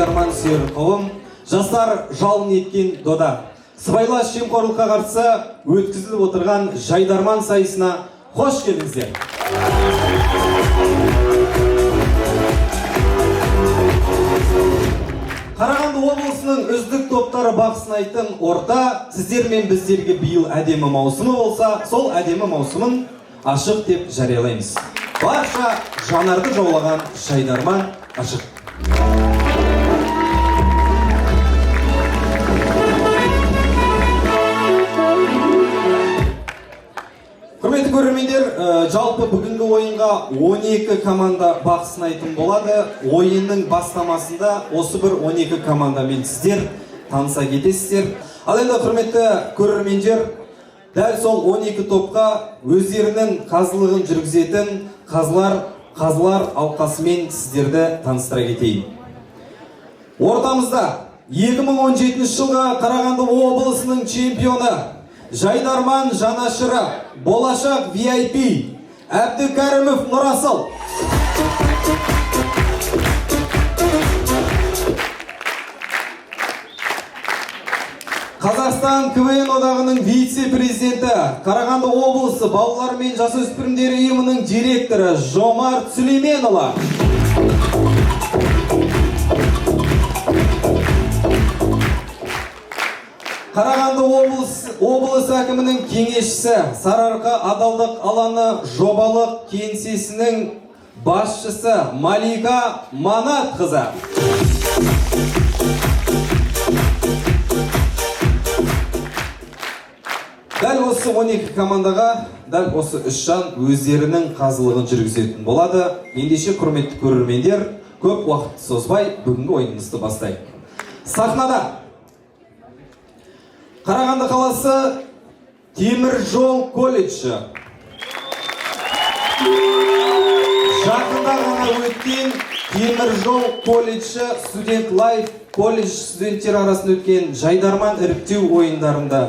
жайдарман сүйер қауым, жастар жалын еткен дода. Сыбайлас жемқорлыққа қарсы өткізіліп отырған жайдарман сайысына қош келдіңіздер. Қарағанды облысының үздік топтары бақ сынайтын орта сіздер мен біздерге биыл әдемі маусымы болса, сол әдемі маусымын ашық деп жариялаймыз. Барша жанарды жаулаған жайдарман ашық. Құрметті көрермендер, жалпы бүгінгі ойынға 12 команда бақ сынайтын болады. Ойынның бастамасында осы бір 12 командамен сіздер таныса кетесіздер. Ал енді құрметті көрермендер, дәл сол 12 топқа өздерінің қазылығын жүргізетін қазылар алқасымен сіздерді таныстыра кетейін. Ортамызда 2017 жылғы Қарағанды облысының чемпионы, жайдарман жанашыры, болашақ VIP Әбдікәрімов Нұрасыл. Қазақстан КВН одағының вице-президенті, Қарағанды облысы балалар мен жасөспірімдер ұйымының директоры Жомарт Сүлейменұлы. Қарағанды облысы әкімінің кеңесшісі, Сарыарқа адалдық алаңы жобалық кеңсесінің басшысы Малика Манатқызы. Дәл осы 12 командаға, дәл осы үш жан өздерінің қазылығын жүргізетін болады. Ендеше құрметті көрермендер, көп уақыт созбай бүгінгі ойынымызды бастайық. Сахнада Қарағанды қаласы Темір жол колледжі. Жақында ғана өткен Темір жол колледжі студент лайф колледж студенттер арасында өткен жайдарман іріктеу ойындарында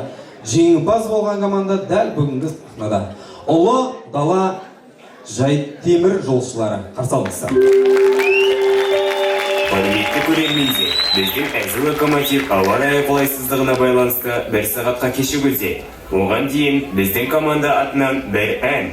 жеңімпаз болған команда дәл бүгінгі сахнада. Ұлы дала темір жолшылары. Қарсы алыңыздар. Құрметті көрермендер, біздің әзіл локомотив ауа райы қолайсыздығына байланысты 1 сағатқа кешігуде. Оған дейін біздің команда атынан бір ән.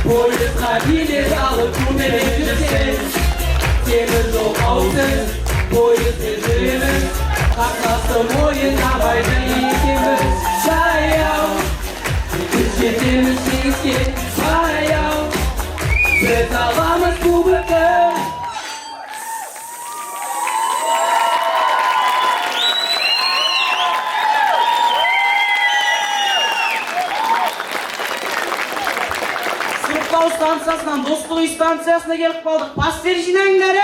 Polisқа билет алып көмек жүрсең, темір жол қауіпсіз, пойызбен жүреміз, қақсастым ойын абайды екеміз. Жаяу, біз жетеміз жеңіске, жаяу, біз аламыз кубокты. Станциясынан Достық үй станциясына келіп қалдық. Пастер жинаңдар!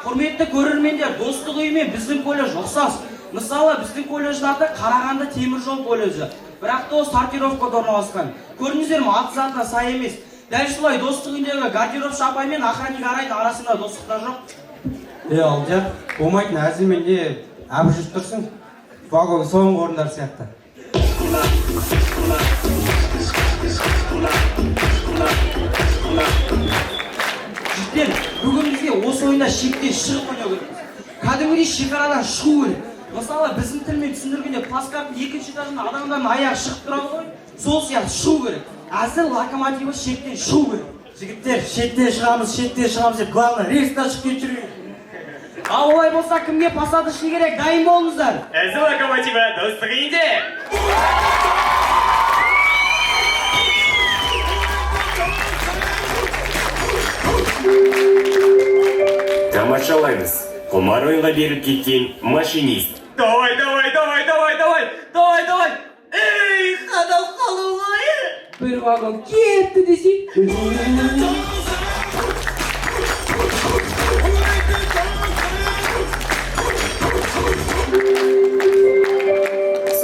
Құрметті көрермендер, Достық үй мен біздің колледж ұқсас. Мысалы, біздің колледждің аты Қарағанды темір жол колледжі. Бірақ та сортировкада орналасқан. Көрдіңіздер ме, аты затына сай емес. Дәл солай Достық үйіндегі гардеробшы апай мен охранник арайдың арасында достықтар жоқ. Алдияр, болмайтын әзілмен де әбі жүріп тұрсың. Вагон соңғы орындар сияқты. Жұрттен, бүгін бізге осы ойында шектен шығып ойнау керек. Кәдімгідей шекарадан шығу керек. Мысалы, біздің тілмен түсіндіргенде плацкарттың екінші этажында адамдардың аяғы шығып тұрады ғой, сол сияқты шығу керек. Әзіл локомотиві шектен шығу керек. Жігіттер, шеттен шығамыз деп, главное, рельстан шығып кетіп. Ал олай болса, кімге посадочный керек, дайын болыңыздар. Әзіл локомотиві Достық үйінде. Тамашалаймыз. Құмар ойынға беріп кеткен машинист. Давай! Ей, қадал қалу ғой! Бір вагон кетті десей.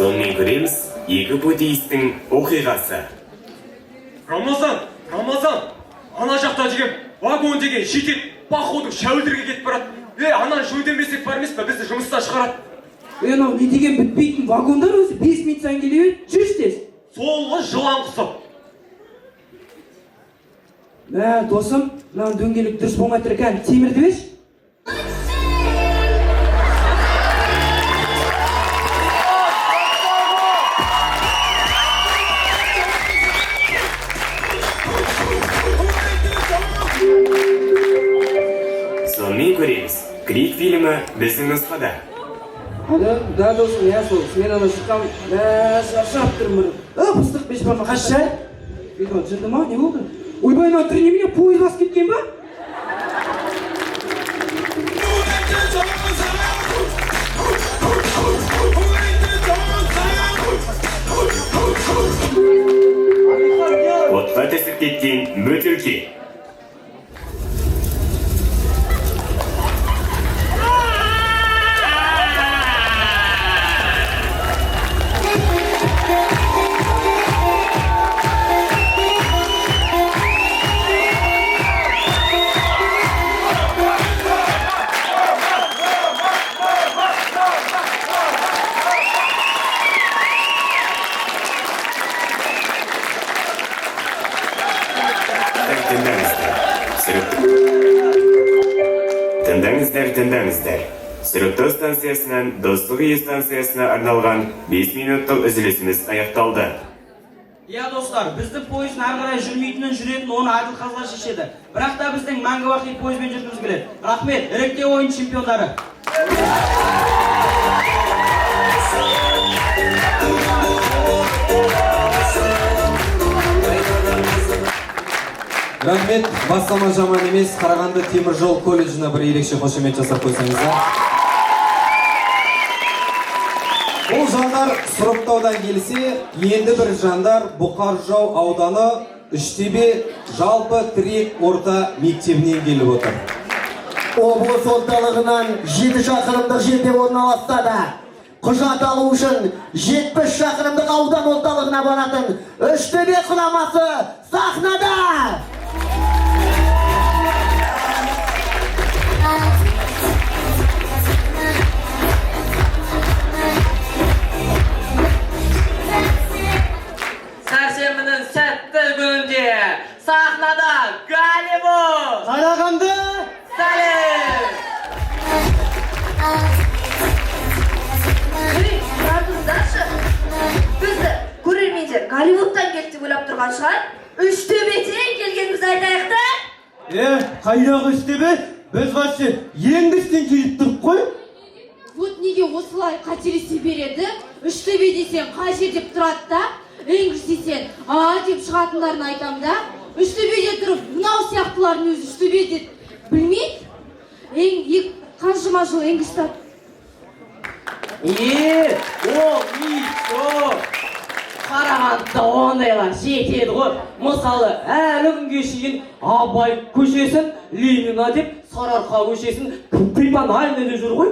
Сонымен көреміз, екі путеистің оқиғасы. Рамазан, ана жақта деген вагон деген шетел походу шәуілдірге кетіп барады. Анан жөндемесек бар емес пе, бізді жұмыстан шығарады. Анау не деген бітпейтін вагондар өзі 5 минут сайын келе береді, жүрші тез. Солғы жылан құсып. Досым, мынау дөңгелек дұрыс болмай тұр екен, темірді берші. Сонымен көреміз. Крик фильмі біздің нұсқада. Да, досым, я сол, мен ана шыққам, шаршап тұрмын. Пыстық беш барма, қаш шай? Жүрді ма, не болды? Ойбай, мына түріне поезд басып кеткен ба? Отқа түсіп кеткен бөтелке. Тыңдаңыздар. Сұрыптау станциясынан Достық үйі станциясына арналған 5 минуттық үзілісіміз аяқталды. Достар, біздің пойыздың ары қарай жүрмейтінін жүретін оны Адыл Қазылар шешеді. Бірақ та біздің мәңгі бақи пойызбен жүргіміз келеді. Рахмет, іріктеу ойын чемпиондары. Рахмет, бастама жаман емес, Қарағанды темір жол колледжіне бір ерекше қошемет жасап қойсаңыздар. Бұл жандар сұрыптаудан келсе, енді бір жандар Бұқар-Жырау ауданы Үштөбе жалпы тірек орта мектебінен келіп отыр. Облыс орталығынан 7 шақырымдық жерде орналасса да, құжат алу үшін 70 шақырымдық аудан орталығына баратын Үштөбе құрамасы сахнада! Сәрсенбінің сәтті күнінде сахнада Голливуд! Қарағанды! Сәлем! Артыңыздаршы, бізді көрермендер Голливудтан келді деп ойлап тұрған шығар. Үштөбеден келгенімізді айтайық та? Қайдағы Үштөбе? Біз ваще еңдістен келіп тұрып қой. Вот неге осылай қателесе береді? Үштөбе десең қай жер деп тұрады да, Энгіш десең деп шығатындарын айтам да. Үштөбеде тұрып, мынау сияқтылардың өзі Үштөбе деп білмейді. Қаншама жыл Энгіштен. Қарағандыда ондайлар жетеді ғой. Мысалы, әлі күнге шейін Абай көшесін Ленина деп, Сарыарқа көшесін Припанальныйда жүр ғой.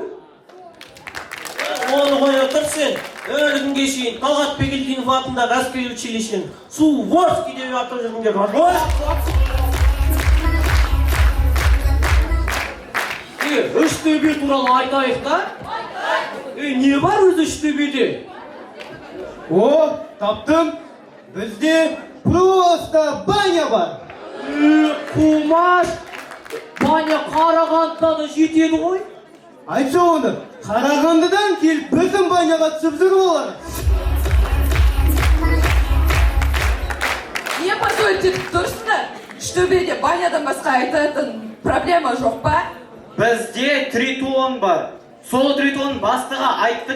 Оны қоя тұр сен, әлі күнге шейін Талғат Бегелдинов атындағы әскери училищен Суворский деп атып жүргендер бар ғой. Үштөбе туралы айтайық та? Не бар өзі Үштөбеде? Таптым. Бізде просто баня бар. Қумаш, баня Қарағандыда да жетеді ғой. Айтшы оны, Қарағандыдан келіп біздің баняға түсіп жүр олар. Не позвольте, дұрысында? Үштөбеде банядан басқа айтатын проблема жоқ па? Бізде тритон бар. Сол тритон бастығы айтты,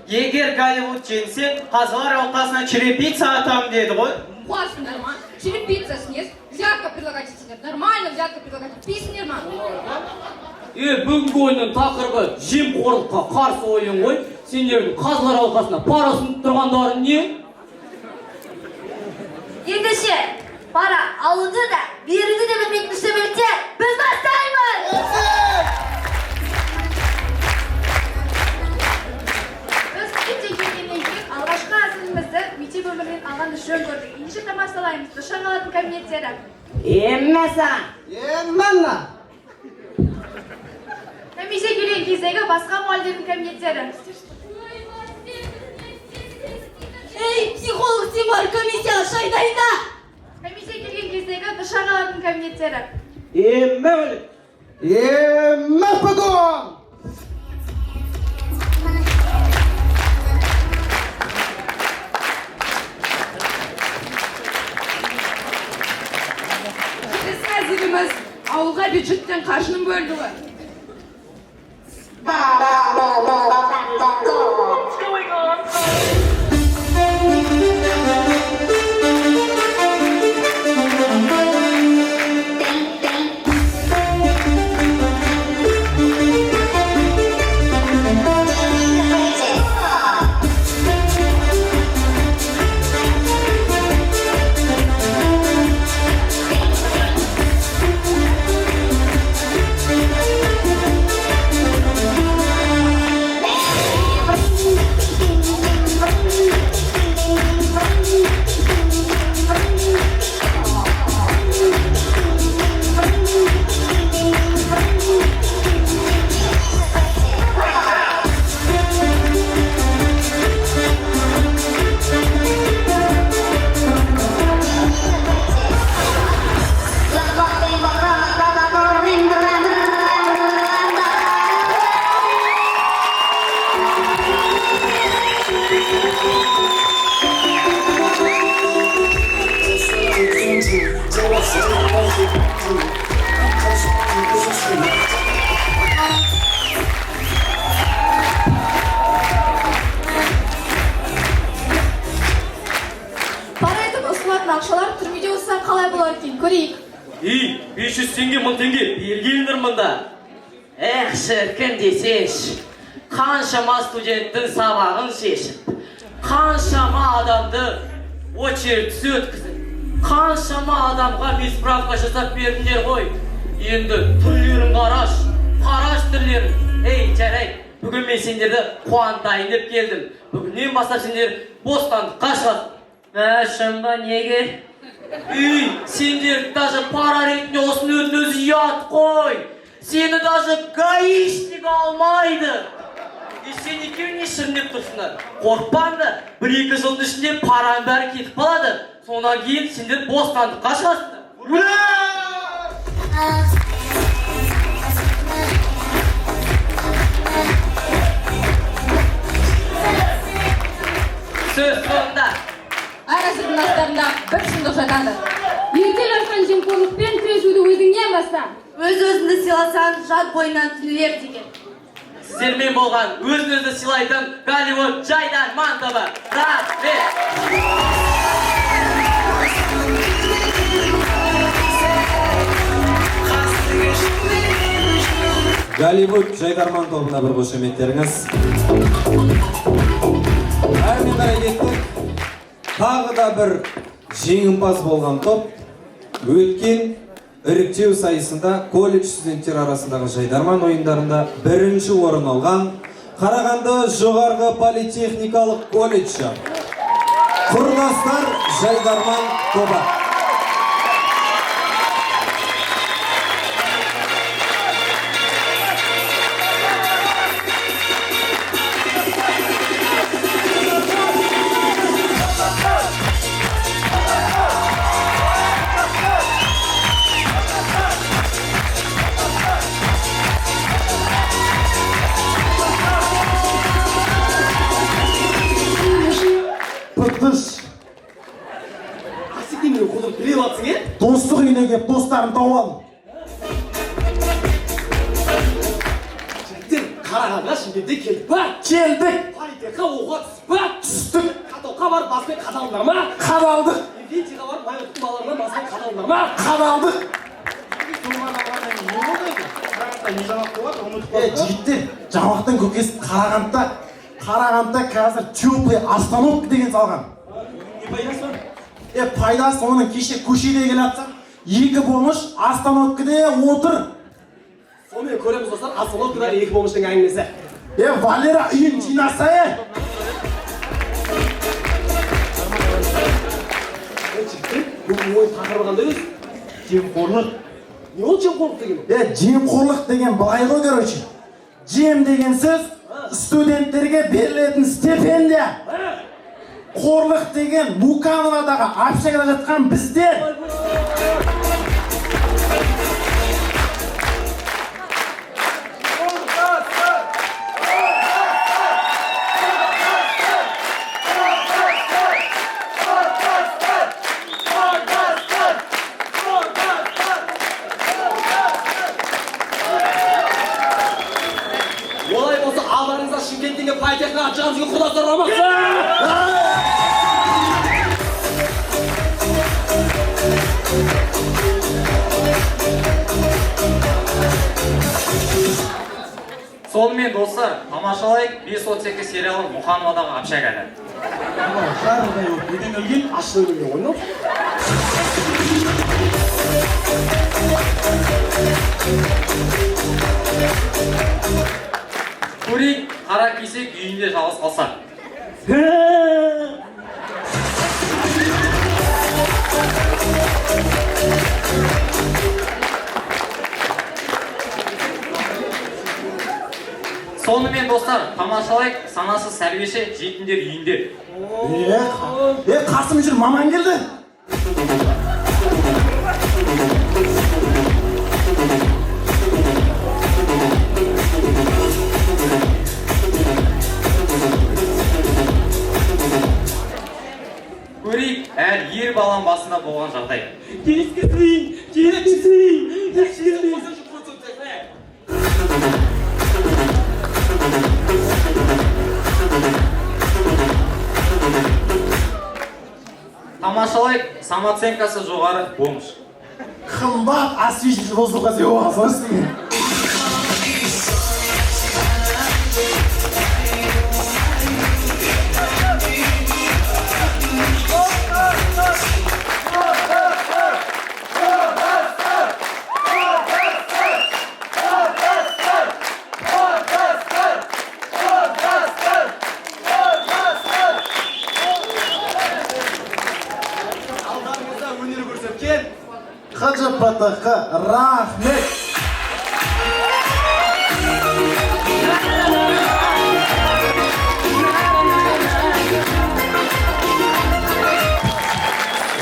егер Голливуд жеңсе, Қазылар алқасына черепица атам деді ғой. Классно, нормально. Черепица снес. Взятка предлагать нормально, взятка предлагать писнер, ма. Бүгінгі ойынның тақырыбы жемқорлыққа қарсы ойын ғой. Сендердің Қазылар алқасына пара ұсынып тұрғандарың не? Ендеше, пара алуды да, беруді де білмейтін Үштөбеліктер, біз бастаймыз! Біз кептен келгеннен кейін алғашқы әзілімізді жөн көрдік. Ендеше тамашалаймыз. Дұшан қалатын кабинеттері. Еммесен. Манна. Комиссия келген кездегі басқа мұғалімдердің кабинеттері. Ей, психолог сен бар, комиссияға шай дайында. Комиссия келген кездегі дұшан қалатын кабинеттері. Погон. Біз әзіріміз ауылға бюджеттен қаржының бөлдігі. Пара етіп ұсынатын ақшалар түрмеде ұстан қалай болар екен, көрейік. 500 теңге, 1000 теңге бергендір мұнда. Эх, шіркін десеш, қаншама студенттің сабағын шешіп, қаншама адамды очередсіз өткізіп, қаншама адамға справка жасап бердіңдер ғой. Енді түрлерін қараш түрлерін. Ей, жарай, бүгін мен сендерді қуантайын деп келдім. Бүгіннен бастап сендер бостандыққа шығасың. Шынба неге? Сендер даже пара ретінде осыны өзі ұят қой. Сені даже гаишник алмайды. Сен екеуің не шырнеп тұрсыңдар? Қорықпаңдар, 1-2 жылдың ішінде параның бәрі кетіп қалады. Сонан кейін сендер бостандыққа шығасыңдар. Сөз соңында. Арасының астарында бір шындық жатады. Ертел ашқан жемқорлықпен күресуді өзіңнен баста. Өз-өзіңді сыйласаң, жат бойынан түнілер деген. Сіздермен болған өзін-өзі сыйлайтын Голливуд жайдарман тобы. Рахмет! Голливуд жайдарман тобына бір қошеметтеріңіз. Әрмен қарай кеттік. Тағы да бір жеңімпаз болған топ. Өткен іріктеу сайысында колледж студенттер арасындағы жайдарман ойындарында 1-ші орын алған Қарағанды жоғарғы политехникалық колледжі. Құрдастар жайдарман тобы. Достық үйіне кеп достарын тауып алдым. Жігіттер, Қарағандыға Шымкентте келдік па? Келдік. Политехқа оқуға түсіп па? Түстік. Катокқа барып баспен қадалдыңдар ма? Қадалдық. Евгентийға барып майоттың балаларынан баспен қадалдыңдар ма? Қадалдық. Жігіттер, жабақтың көкесі Қарағандыда қазір теплый остановка деген салған. Не пайдасы бар? Пайдасы оның кеше көшеде келе жатсақ, 2 болмыш остановкада отыр. Сонымен көреміз достар, остановкада 2 болмыштың әңгімесі. Валера үйін жинаса, Бүгін ойын тақырыбы қандай өзі? Жемқорлық. Не ол жемқорлық деген? Жемқорлық деген былай ғой, короче. Жем деген сөз студенттерге берілетін стипендия. Қорлық деген Мукановадағы общагада жатқан біздер. Олай болса алдарыңызда Шымкенттегі политехникаға атжаған жүрген құрдастар рамақсы! Сонымен достар, тамашалайық 5-8 сериалы Мұхановадағы общагада. Шарыдай өт, неден өлген ашылы өлген ойнау. Көрейік, қара кесек үйінде жалғыз қалса. Сонымен достар, тамашалайық санасы сәрбеші жетімдер үйінде. Қасым жүр, маман келді. Көрейік, әр ер балан басында болған жағдай. Тамашалайық, самооценкасы жоғары бомж. Қымбат освещение воздуха сеуға сұрсын. Қажы Батаққа рахмет.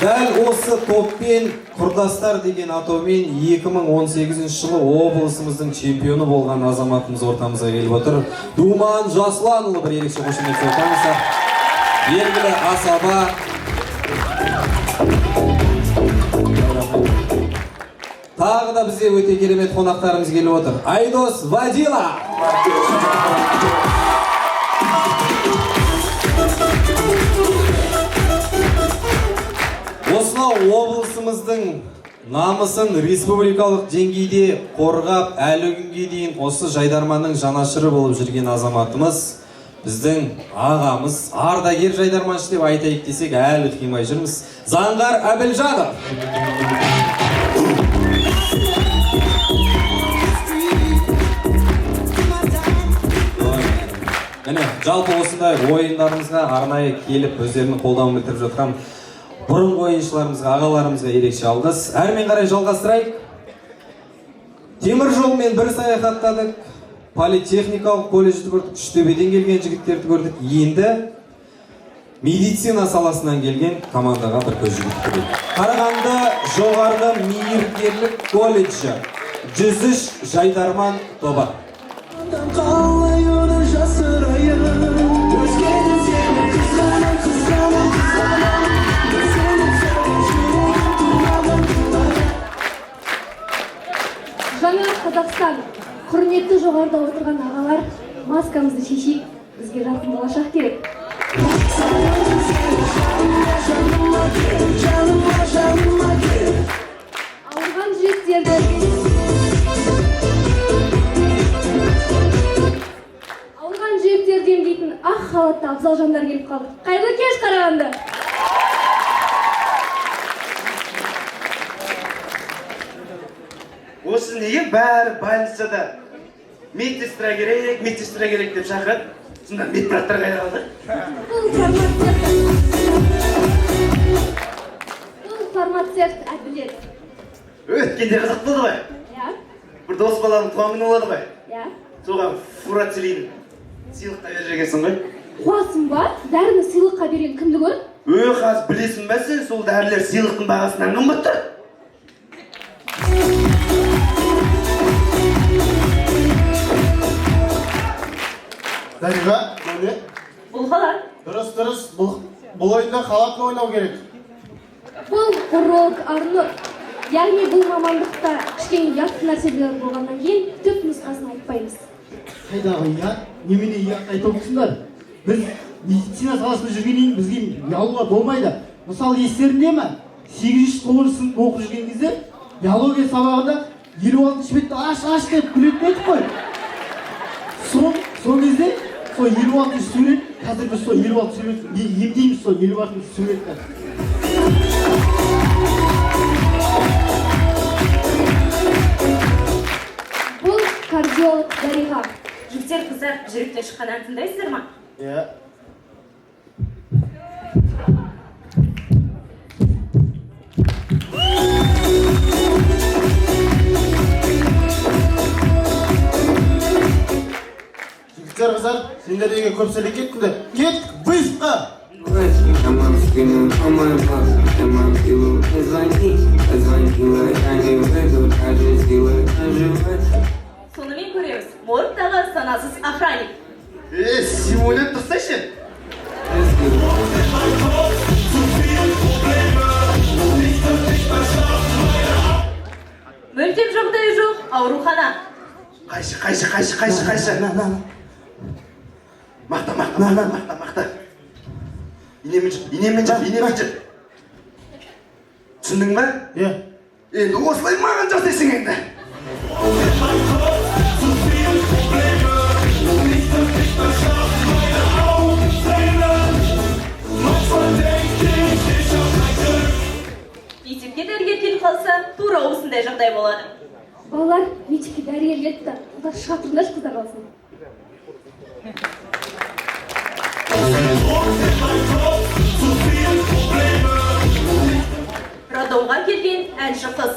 Дәл осы топпен құрдастар деген атаумен 2018 жылы облысымыздың чемпионы болған азаматымыз ортамызға келіп отыр. Думан Жасланұлы бір ерекше қошемет сотаңыздар. Белгілі асаба. Тағы да бізде өте керемет қонақтарымыз келіп отыр. Айдос Вадила. Осынау облысымыздың намысын республикалық деңгейде қорғап, әлі күнге дейін осы Жайдарманның жанашыры болып жүрген азаматымыз, біздің ағамыз, ардагер жайдарманшы деп айтайық десек, әлі қимай жүрміз. Заңғар Әбілжанов. Міне, жалпы осындай ойындарымызға арнайы келіп, өздерінің қолдауын білдіріп жатқан бұрынғы ойыншыларымызға, ағаларымызға ерекше алғыс. Әрмен қарай жалғастырайық. Темір жолмен бір саяхаттадық, политехникалық колледжді көрдік, Үштөбеден келген жігіттерді көрдік. Енді медицина саласынан келген командаға бір көз жүгіртті. Қарағанды жоғарғы мейіргерлік колледжі 103 Жайдарман тобы. Жаңа Қазақстан, құрметті жоғарыда отырған ағалар, маскамызды шешейік, бізге жарқын болашақ керек. Ауырған жүректерді емдейтін ақ халатты абзал жандар келіп қалды. Қайырлы кеш, Қарағанды! Осы неге бәрі больницада медсестра керек деп шақырады? Сонда медбраттар қайда қалды? Бұл азамат сияқты әділет. Өткенде қызық болды ғой. Иә, Бір дос баланың туған күні болады ғой. иә. Соған фурацелин сыйлыққа беріп жүргенсің ғой. Қуасың ба? Дәріні сыйлыққа берген кімді көрдің? Қазір білесің бе сен, сол дәрілер сыйлықтың бағасынан қымбат тұр. Дариға, міне, Бұл қалай? дұрыс, бұл ойында қалатын ойнау керек. Бұл урок Арнұр. Яғни бұл мамандықта кішкене ұятты нәрселер болғаннан кейін түп нұсқасын айтпаймыз. Қайдағы ұят? Немене ұят айтып отырсыңдар? Біз медицина саласында жүргеннен бізге ұялуға болмайды. Мысалы естеріңде ме? 800 сынып оқып жүрген кезде биология сабағында 56 бетті аш деп күлетін едік қой. Сол кезде сол 56 сурет, қазір біз сол 56 сурет емдейміз, сол 56 суретті. Бұл кардиолог Дариға. Жігіттер, қыздар, жүректен шыққан ән тыңдайсыздар ма? Иә. Жігіттер, қыздар, сендер деге көп сөйлеп кеттіңдер. Кет, быстро! Сонымен көреміз. Моргтағы санасыз охранник. Симулет тұрсайшы. Мүлдем жағдайы жоқ, аурухана. Қайшы. Мақта. Инемен жүр. Түсіндің ба? Иә. Енді осылай маған жасайсың енді. Мектепке дәрігер келіп қалса, тура осындай жағдай болады. Балалар, мектепке дәрігер келіпті. Олар шыға тұрыңдаршы, қыздар қалсын. Роддомға келген әнші қыз.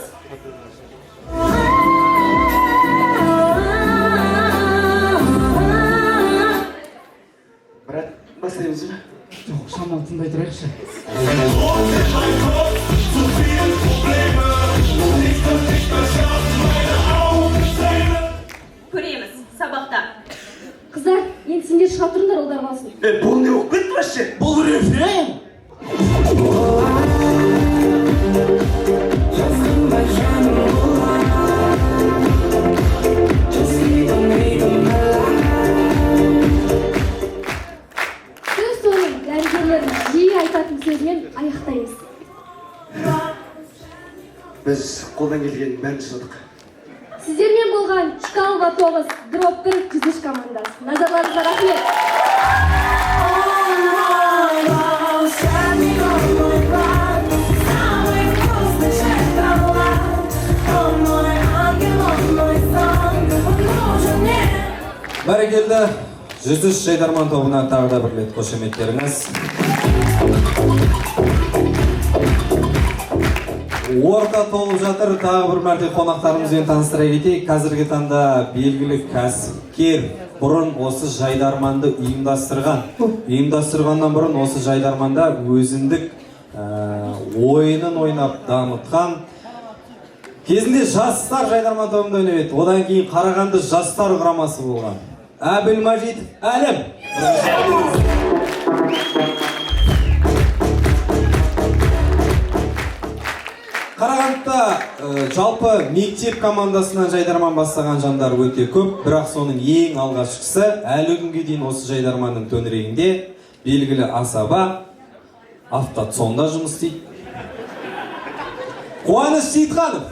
Брат, бастаймыз ба? Жоқ, шамалы тыңдай тұрайықшы. Көреміз, сабақта. Қыздар, енді сендер шыға тұрыңдар, олар қалсын. Бұл не оқып кетті башы? Бұл рефрен! Сөз соның дәрігерлердің жиі айтатын сөзімен аяқтаймыз. Біз қолдан келген бәрін жасадық. Сіздермен болған шкалва 9, дроп 1 жүзіш командасы. Назарларыңызға рахмет. Бәрекелді, жүзіш Жайдарман тобына тағы да бір рет қошеметтеріңіз. Орта толып жатыр, тағы бір мәрте қонақтарымызбен таныстыра кетейік. Қазіргі таңда белгілі кәсіпкер бұрын осы Жайдарманды ұйымдастырғаннан бұрын осы Жайдарманда өзіндік ойынын ойнап дамытқан. Кезінде жастар Жайдарман тобында ойнап еді. Одан кейін Қарағанды жастар құрамасы болған. Әбілмажитов Әлім. Қарағандыда жалпы мектеп командасынан Жайдарман бастаған жандар өте көп, бірақ соның ең алғашқысы әлі күнге дейін осы Жайдарманның төңірегінде белгілі Асаба автоцонда жұмыс істейді. Қуаныш Сейітханов.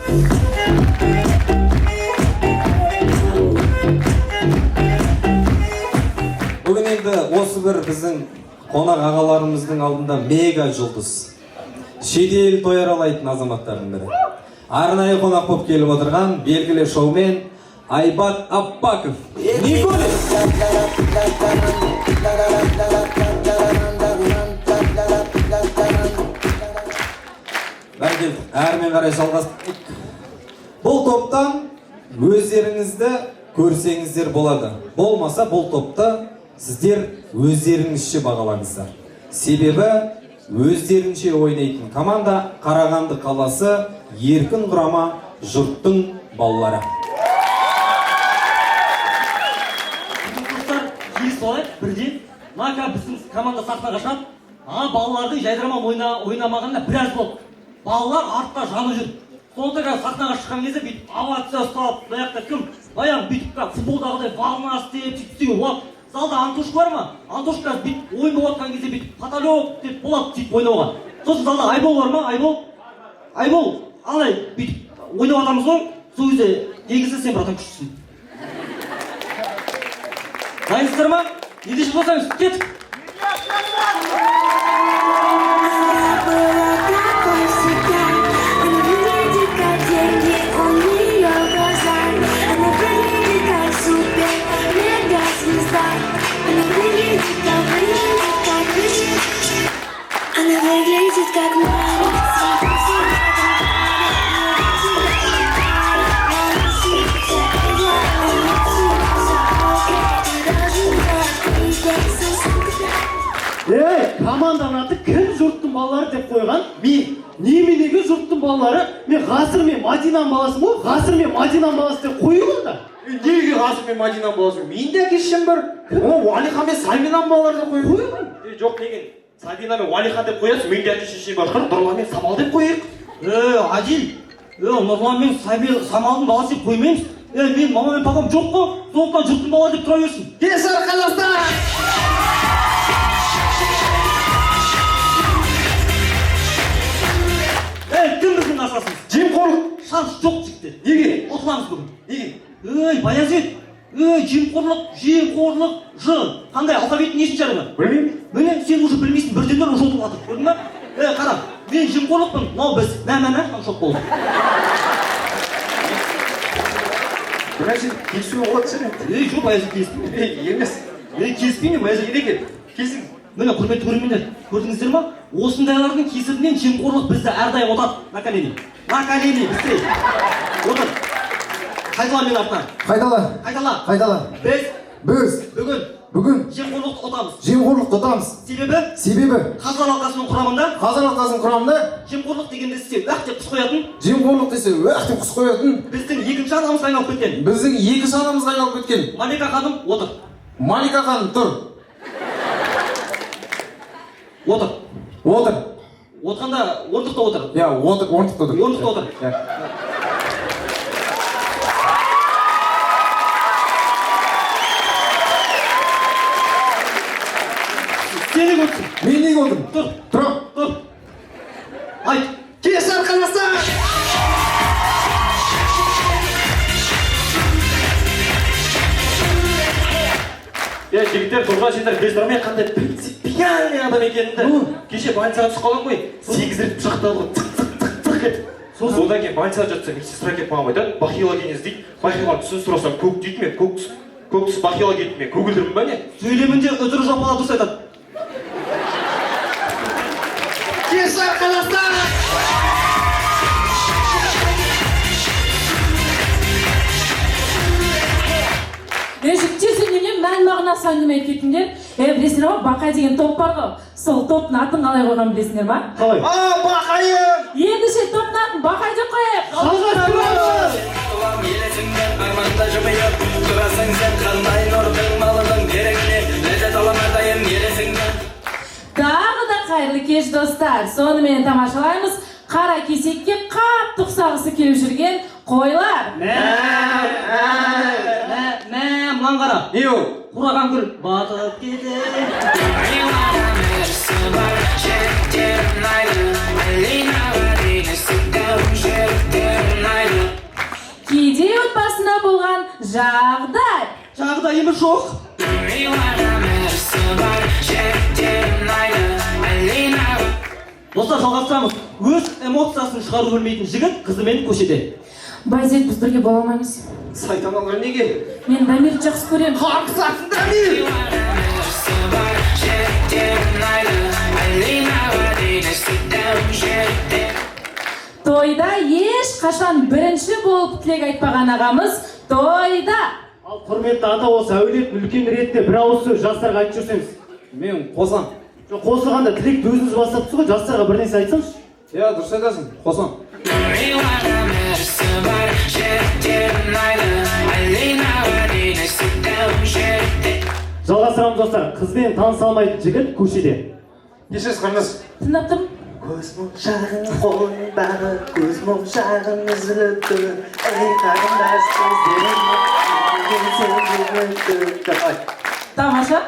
Бүгін енді осы бір біздің қонақ ағаларымыздың алдында мега жұлдыз. Шетел той аралайтын азаматтардың бірі. Арнайы қонақ болып келіп отырған белгілі шоумен Айбат Аппаков. Николес! бәрекелді, әрмен қарай жалғастырайық. Бұл топтан өздеріңізді көрсеңіздер болады. Болмаса бұл топта сіздер өздеріңізше бағалаңыздар. Себебі өздерінше ойнайтын команда Қарағанды қаласы еркін құрама жұрттың балалары. Достар, келіс олай, бірден. Мака біздің команда сахнаға шығады. Балалардың жайдырман ойнамағанда біраз болды. Балалар артта жанып жүр. Сондықтан сахнаға шыққан кезде бүйтіп овация ұстап, аяқта кім? Баяғы бүйтіп футболдағыдай бағына істеп, сөйтіп болады. Залда Антошка бар ма? Антошка бүйтіп ойын болатқан кезде бүйтіп потолок деп болады, сөйтіп ойнауға. Сосын залда Айбол бар ма? Айбол, алай бүйтіп ойнап жатамыз ғой. Сол кезде негізі сен братан күштісің. Дайынсыздар ма? Ендеше болсаңыз, кеттік. Команданың аты кім жұрттың балалары деп қойған? Мен. Неменеге жұрттың балалары? Мен Ғасыр мен Мадинаның баласы ғой. Ғасыр мен Мадинаның баласы деп қою онда. Неге Ғасыр мен Мадинаның баласы? Мен де әкешім бар. Уалихан мен Сабинаның балалары деп қою. Жоқ деген, Сабина мен Уалихан деп қоясың, мен де әке-шешем бар. Нұрлан мен Самал деп қояйық. Адил, Нұрлан мен Самалдың баласы деп қоймаймыз. Мен мама мен папам жоқ қой, сондықтан жұрттың балалары деп тұра берсін. Кесір Қазақстан! Кім біздің қарсыласымыз? Жемқорлық. Шанс жоқ жігіттер. Неге? Отырмыз бүгін. Неге? Баязет. Жемқорлық, Ж. Қандай алфавиттің нешінші әріпі? Білмеймін. Міне, сен уже білмейсің, бірдендер уже отырып жатыр. Көрдің ба? Қара, мен жемқорлықпын, мынау біз. Мән, шок болды. Баязет, келісуге болады сен. Жоқ, Баязет келіспеймін. Емес. Келіспеймін, Баязет неге? Келсін. Міне, құрметті көрермендер, көрдіңіздер ма? Осындайлардың кесірінен жемқорлық бізді әрдайым отады. На колени, быстрее. Отыр. Қайтала мен артынан. Қайтала. Біз бүгін жемқорлықты отамыз. Себебі Қазылар алқасының құрамында жемқорлық дегенді істеу, уақ деп құс қоятын. Біздің екінші анамызға айналып кеткен. Малика ханым, отыр. Малика ханым, тұр. Отыр. Отырғанда орындықта отыр. Орындықта отыр. Сені көрсін. Мен неге отырмын? Тұр. Айт. Кесір Қазақстан! Жігіттер, тұрған сендер бездірмей қандай принципиальный адам екеніңді. Кеше больницаға түсіп қалған ғой, 8 рет пышақталды ғой, цық кетіп. Содан кейін больницаға жатса, медсестра келіп маған айтады, бахила кеңес дейді. Бахиланың түсін сұрасам, көк дейді ме? Көк түс бахила дейді ме? Көгілдірмін ба не? Сөйлемінде үтір жапала дұрыс айтады. Кесір Қазақстан! Жігіттер сөйлемнен мән мағынасы әңгіме айтып кеттіңдер. Білесіңдер ма, Бақай деген топ бар ғой. Сол топтың атын қалай қойған білесіңдер ма? Қалай? Бақайым! Ендеше топтың атын Бақай деп қояйық. Тағы да қайырлы кеш достар. Сонымен тамашалаймыз. Қара кесекке қатты ұқсағысы келіп жүрген қойлар. Мынан қара. Не ол? Қураған гүл батып кетеді. Кейде отбасында болған жағдай. Жағдайымыз жоқ. Достар, жалғастырамыз. Өз эмоциясын шығару білмейтін жігіт қызымен көшеде. Байзет, біз бірге бола алмаймыз. Сайтаналар неге? Мен Дамирді жақсы көремін. Қарқысасын Дамир! тойда ешқашан бірінші болып тілек айтпаған ағамыз тойда. Ал құрметті ата, осы әулет үлкен ретте бір ауыз сөз жастарға айтып жүрсеңіз. Мен қосам. Жоқ, қосылғанда тілекті өзіңіз бастап тұрсыз ғой, жастарға бір нәрсе айтсаңызшы. Иә, дұрыс айтасың, қосам. Жалғастырамыз достар, қызбен таныса алмайтын жігіт көшеде. Кешіріңіз қарындас. Тыңдап тұрмын. Көз моншағың қолындағы, көз моншағың үзіліп тұр. Ей қарындас көздерің Тамаша.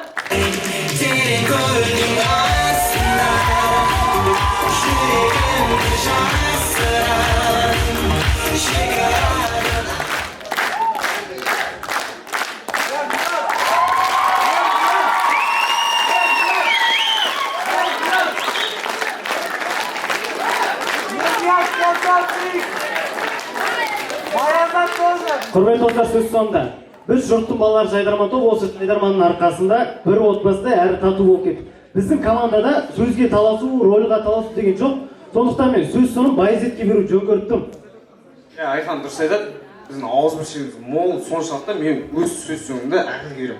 Құрметті достар, сөз соңында. Біз жұрттың балалары жайдарман тобы, осы жайдарманның арқасында бір отбасыда әрі тату болып кетті. Біздің командада сөзге таласу, рөлға таласу деген жоқ. Сондықтан мен сөз соңын Байзетке беру жөн көріп тұрмын. Айхан дұрыс айтады. Біздің ауызбіршілігіміз мол, соншалықты мен өз сөз соңында әділ беремін.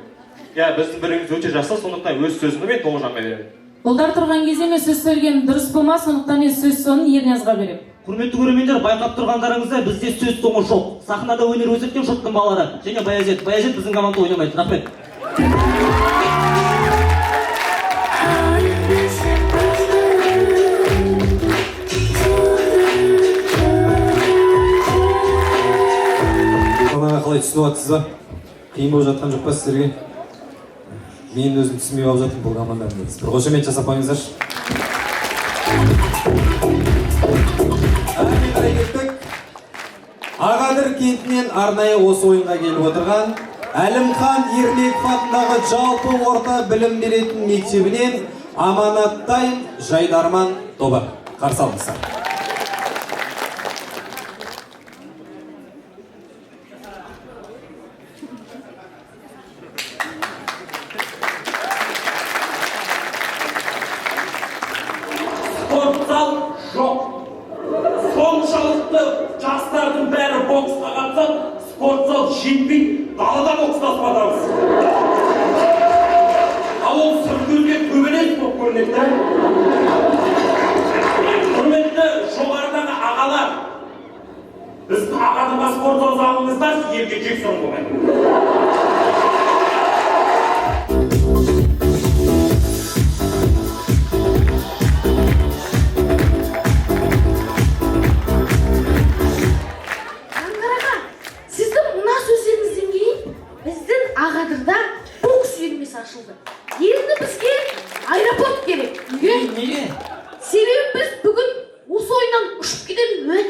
Біздің біріміз өте жақсы, сондықтан өз сөзімді мен Тоғжанға беремін. Ұлдар тұрған кезде мен сөз сөйлеген дұрыс болмас, сондықтан мен сөз соңын Ерниязға беремін. Құрметті көрермендер, байқап тұрғандарыңызда бізде сөз соңы жоқ. Сахнада өнер көрсеткен жұрттың балалары және Баязет біздің команда ойнамайды. Рахмет. Қалай түсініп жатсыз ба? Қиын болып жатқан жоқ па сіздерге? Мен өзім түсінбей алып жатырмын бұл команданы. Бір қошемет жасап қойыңыздаршы. Ағадыр кентінен арнайы осы ойынға келіп отырған Әлімхан Ермеков атындағы жалпы орта білім беретін мектебінен Аманаттай жайдарман тобы. Қарсы алыңыздар. Спортзал жоқ. Соншалықты жастардың бәрі боксқа қатысып, спортзал жетпей, далада бокстасып жатамыз. Ал ол сыр көзге төбелес болып көрінеді. Құрметті жоғарыдағы ағалар, біз ағадырға спортзал залымызда елге жексұрын болмайды. Ағадырда бокс үйірмесі ашылды. Енді бізге аэропорт керек. Неге? Себебі біз бүгін осы ойыннан ұшып кетеміз.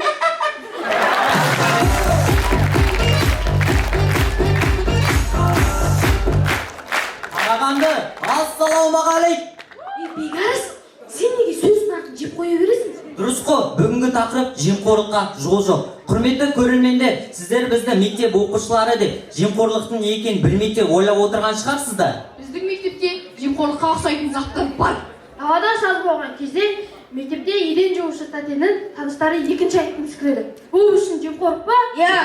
Қарағанды, ассалаумағалейкум. Бекарыс, сен неге сөздің артын жеп қоя бересің? Дұрыс қой, бүгінгі тақырып жемқорлыққа жол жоқ. Құрметті көрермендер, сіздер бізді мектеп оқушылары деп жемқорлықтың не екенін білмей ойлап отырған шығарсыздар. Біздің мектепте жемқорлыққа ұқсайтын заттар бар. Ауадан саз болған кезде мектепте еден жуушы тәтенің таныстары екінші айтқысы келеді. Бұл үшін жемқорлық па? Иә.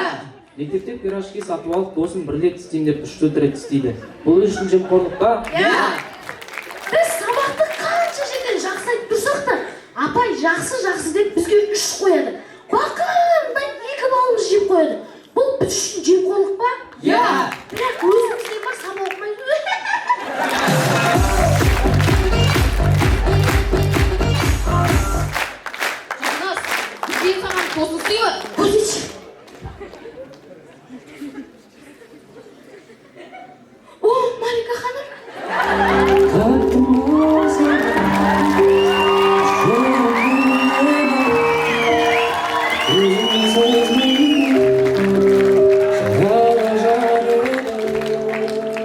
Мектепте пирожки сатып алып, досым бір рет істейін деп 3-4 рет істейді. Бұл үшін жемқорлық па? Иә. Біз сабақты қанша жерден жақсы айтып тұрсақ та, апай жақсы деп бізге 3 қояды. Бақырдан 2 балымыз жеп қояды. Бұл біз үшін жемқорлық па? Иә. Бірақ өзімізден бар сабақ оқымайды. Жанас, бізбен саған тосын сый бар. Көрсетші. О, Малика ханым.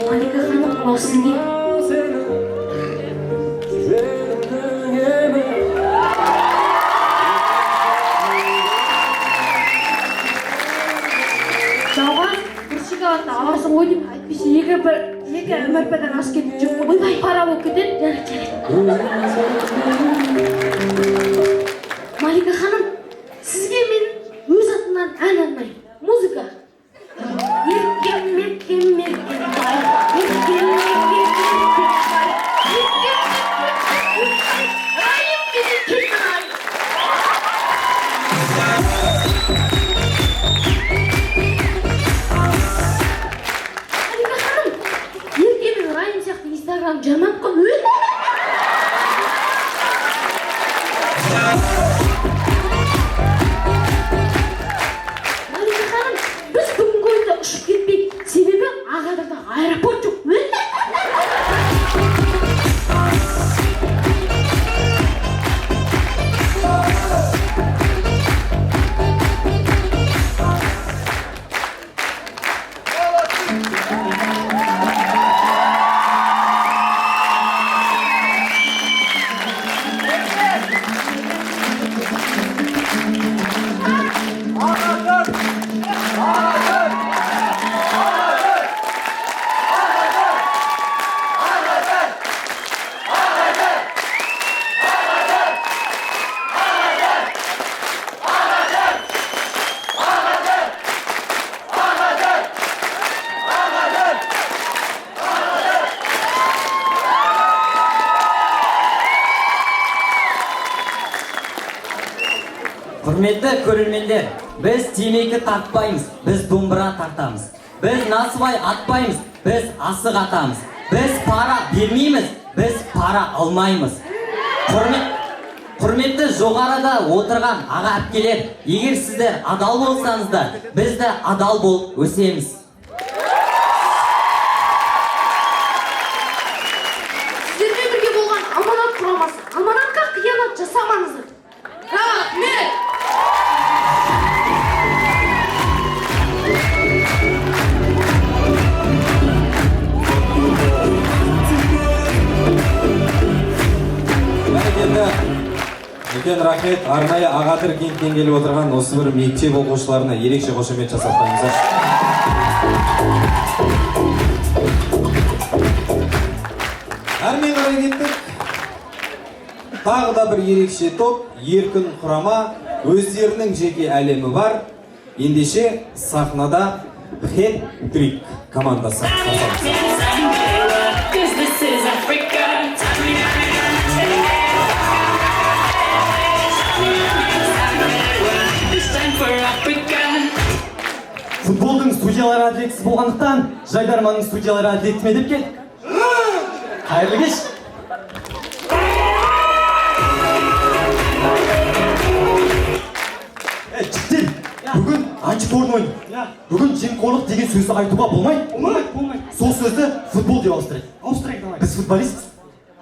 Малика ханым, мынау сізге. Жауған бір шоколадты аласың ғой деймін, әйтпесе екі МРП-дан асып кетіп жоқ қой. Ойбай, пара болып кетеді. Малика ханым, сізге Құрметті көрермендер, біз темекі тартпаймыз, біз домбыра тартамыз. Біз насыбай атпаймыз, біз асық атамыз. Біз пара бермейміз, біз пара алмаймыз. Құрметті жоғарыда отырған аға әпкелер, егер сіздер адал болсаңыздар, біз де адал болып өсеміз. Сіздермен бірге болған аманат құрамасы. Аманатқа қиянат жасамаңыздар. Рахмет! Үлкен рахмет, арнайы Ағадыр кентінен келіп отырған осы бір мектеп оқушыларына ерекше қошемет жасатқаныңыздар. Әрмен қарай кеттік. Тағы да бір ерекше топ, еркін құрама, өздерінің жеке әлемі бар. Ендеше сахнада Хет-трик командасы. Футболдың студиялары әділетсіз болғандықтан, жайдарманның студиялары әділетіме деп келдік. Қайырлы кеш. Жігіттер, бүгін антипорно ойын. Бүгін жемқорлық деген сөзді айтуға болмайды. Болмайды. Сол сөзді футбол деп ауыстырайық. Ауыстырайық, давай. Біз футболист.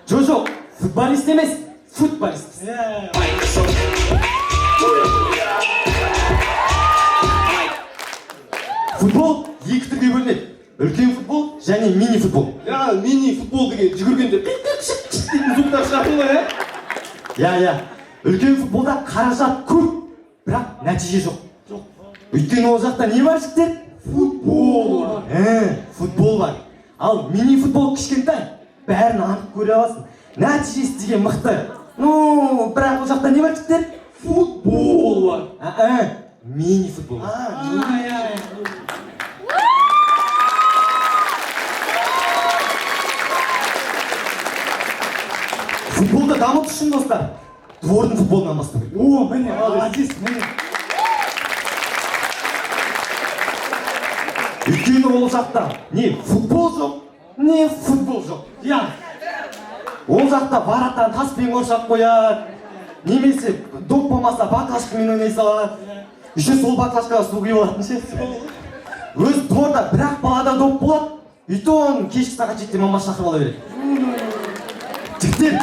Жоқ, футболист емес, футболист. Футбол екі түрге бөлінеді. Үлкен футбол және мини футбол. Мини футбол деген жүгіргенде дейтін звуктар шығатын ғой, Иә. Үлкен футболда қаражат көп, бірақ нәтиже жоқ. Өйткені ол жақта не бар жігіттер? Футбол. Футбол бар. Ал мини футбол кішкентай, бәрін анық көре аласың. Нәтижесі деген мықты. Бірақ ол жақта не бар жігіттер? Футбол бар. Мини футбол. Футболды дамыту үшін достар, двордың футболынан бастау керек. Міне, Азиз, міне. Өйткені ол жақта не футбол жоқ, не футбол жоқ. Ол жақта бараттан таспен қоршап қояды, немесе доп болмаса баклажкамен ойнай салады. Еще сол баклажкаға су құйып алатын ше. Өз дворда бір-ақ балада доп болады, и то оны кешкі сағат 7-де мама шақырып ала береді. Жігіттер,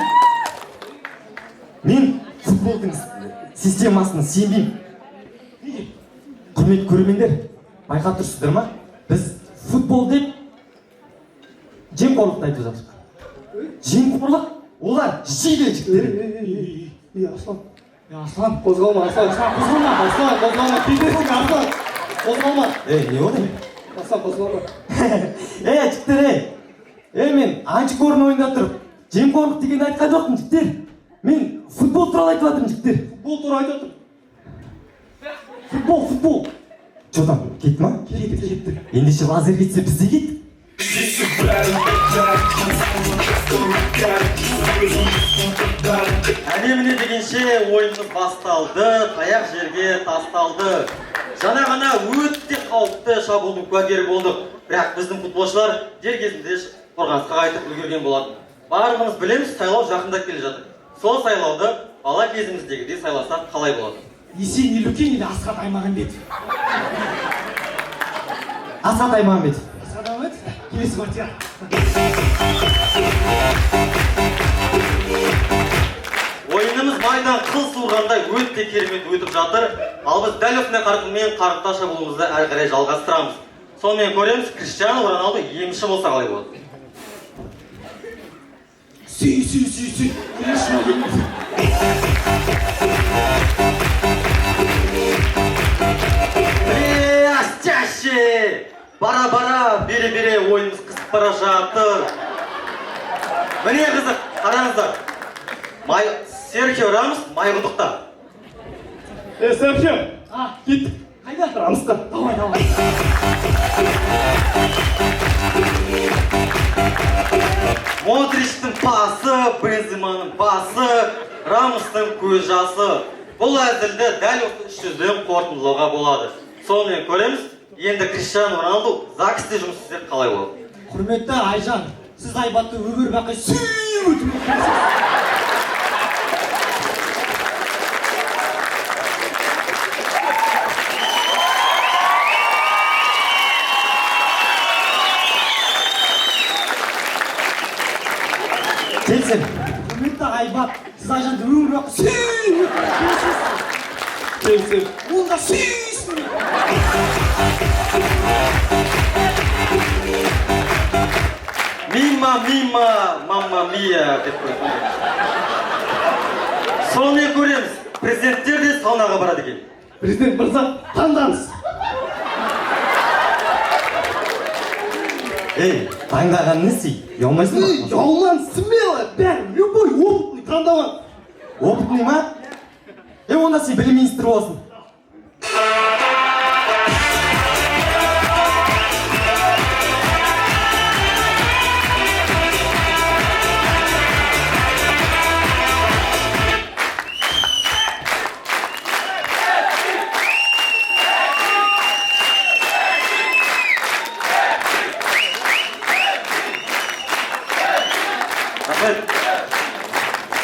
мен футболдың системасына сенбеймін. Құрметті көрермендер, байқап тұрсыздар ма? Біз футбол деп жемқорлықты айтып жатырмыз. Жемқорлық олар жейді жігіттер. Аслан, қозғалма, кетесің, Аслан. Қозғалма. Не болды? Аслан, қозғалма. Жігіттер, мен антикорын ойында тұрып, жемқорлық деген айтқан жоқпын жігіттер. Мен футбол туралы айтып жатырмын жігіттер. Футбол туралы айтып жатырмын. Футбол. Жодан, кетті ма? Кетті. Ендеше лазер кетсе бізде кет. Әлеміне дегенше ойынымыз басталды, таяқ жерге тасталды. Жаңа ғана өте қауіпті шабуылдың куәгері болдық. Бірақ біздің футболшылар дер кезінде қорғанысқа қайтып үлгерген болатын. Барлығымыз білеміз, сайлау жақындап келе жатыр. Сол сайлауды бала кезіміздегідей сайласақ қалай болады? Есен Елукин или Асхат Аймағамбетов? Асхат Аймағамбетов. Асхат Аймағамбетов? Келесі партия. Ойынымыз майдан қыл суырғандай өте керемет өтіп жатыр. Ал біз дәл осындай қарқынмен қарымта шабуылымызды әрі қарай жалғастырамыз. Сонымен көреміз, Криштиану Роналду емші болса қалай болады? Сүй. Блестяще! Бара-бара, бере-бере ойынымыз қысып бара жатыр. Міне қызық, қараңыздар. Серхио Рамос майқұдықта. Серхио, кеттік. Қайда? Рамосқа. Давай. Модричтің пасы, Бенземаның басы, Рамостың көз жасы. бұл әзілді дәл осы 3 сөзбен қорытындылауға болады. Сонымен көреміз, енді Криштиану Роналду ЗАГСте жұмыс істеп қалай болады. Құрметті Айжан, сіз Айбатты өмір бақи сүйіп өтіп Келсін. Құрметті Айбат, сіз Айжанды өмір бақи сүйіп өтіп Келсін. онда сүйсін. Мима, мамма мия деп қойды. Сонымен көреміз, президенттер де саунаға барады екен. Президент мырза, таңдаңыз. Ей, таңдаған несі? Ұялмайсың ба? Ұялман, смело, бәрі, любой опытный таңдаған. Опытный ма? Онда сен білім министрі боласың.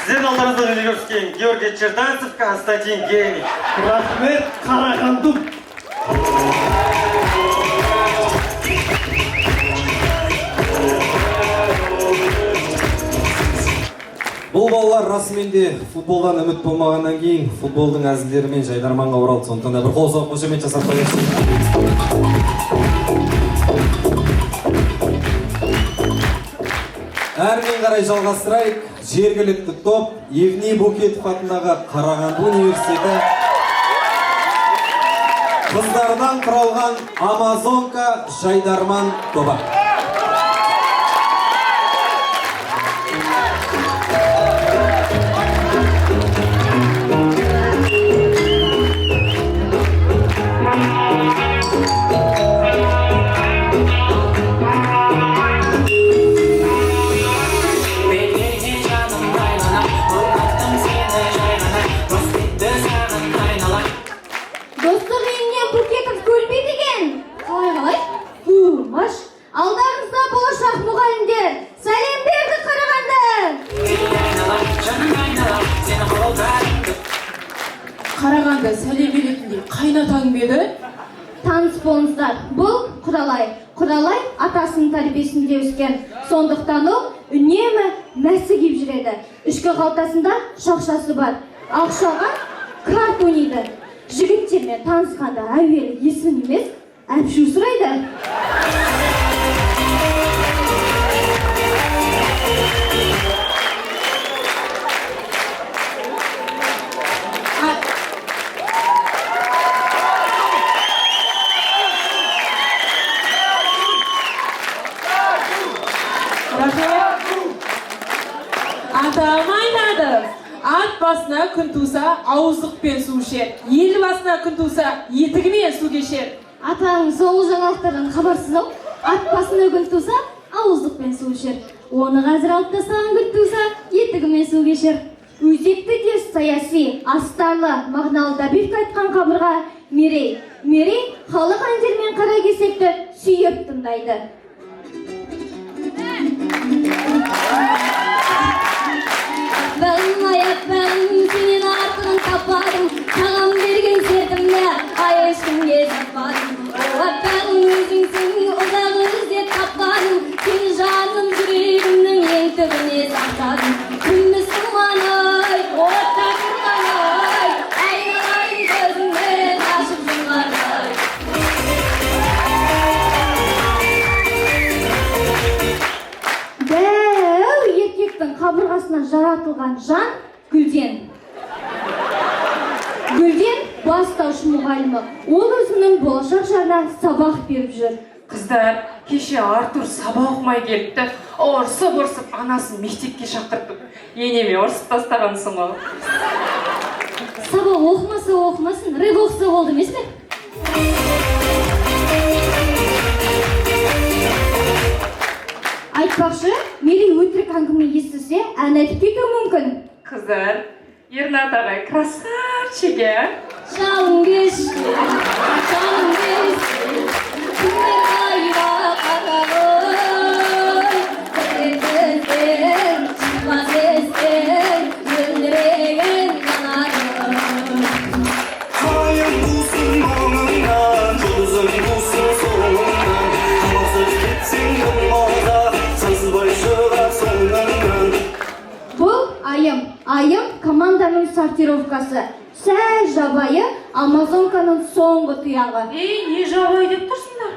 Сіздердің алдарыңызда өнер көрсеткен Георгий Черданцев, Константин Гений. Рахмет, Қарағандым. Бұл балалар расымен де футболдан үміт болмағаннан кейін футболдың әзілдерімен жайдарманға оралды. Сондықтан да бір қол соғып қошемет жасап қояйық. Әрмен қарай жалғастырайық. Жергілікті топ Евний Букетов атындағы Қарағанды университеті қыздардан құралған Амазонка жайдарман тобы. Достық үйінен Букетов көрпе деген. Қалай? Маш. Алдарыңызда болашақ мұғалімдер. Сәлем берді Қарағанды. Қарағанды сәлем беретіндей қайнатаң беді? Таныс болыңыздар. Бұл Құралай. Құралай атасының тәрбиесінде өскен. Сондықтан ол үнемі мәсі киіп жүреді. Ішкі қалтасында шақшасы бар. Ақшаға карт ойнайды. Жігіттермен танысқанда әуелі есін емес, әпшу сұрайды. Атам айнады. Ат басына күн туса, ауыздықпен су ішер. Ел басына күн туса, етігімен су кешер. Атаң соңғы жаңалықтардан қабарсыз ау. Ат басына күн туса, ауыздықпен су ішер. Оны қазір алып тастаған күн туса, етігімен су кешер. Өзекті де саяси, астарлы, мағыналы табиғат айтқан қабырға Мерей. Мерей халық әндермен қара кесекті сүйіп тыңдайды. Аяқпағым сенен артығын таппадым, саған берген сертімді ай ешкімге таппадым. Аяқпағым өзіңсің, ұзағы іздеп таппадым, сен жаным жүрегімнің ең түбіне сақтадым. Күмбізсің маңай, отта тұрғанай, айналайын көзіңмен ашып жұмғандай. Дәу еркектің қабырғасына жаратылған жан Гүлден. Гүлден бастауыш мұғалімі. Ол өзінің болашақ жарына сабақ беріп жүр. Қыздар, кеше Артур сабақ оқымай келіпті. Ұрсып анасын мектепке шақыртып. Енеме ұрсып тастағансың ғой. Сабақ оқымасын, рэп оқыса болды емес пе? Айтпақшы, Мерей өтірік әңгіме естісе, ән айтып кетуі мүмкін. Қыздар, Ернат ағай, красавчик, ә? Жалын кешті, жалын кешті, күндер айға қарағым, көзден, çıkmaz esten, gönderegen yanarım. Ayım bulsun onundan, yıldızım bulsun solundan, amansız gitsin yılmazda, sansız başlar sonundan. Бұл айым команданың сортировкасы. Сәл жабайы Амазонканың соңғы тұяғы. Ей, не жабай деп тұрсыңдар?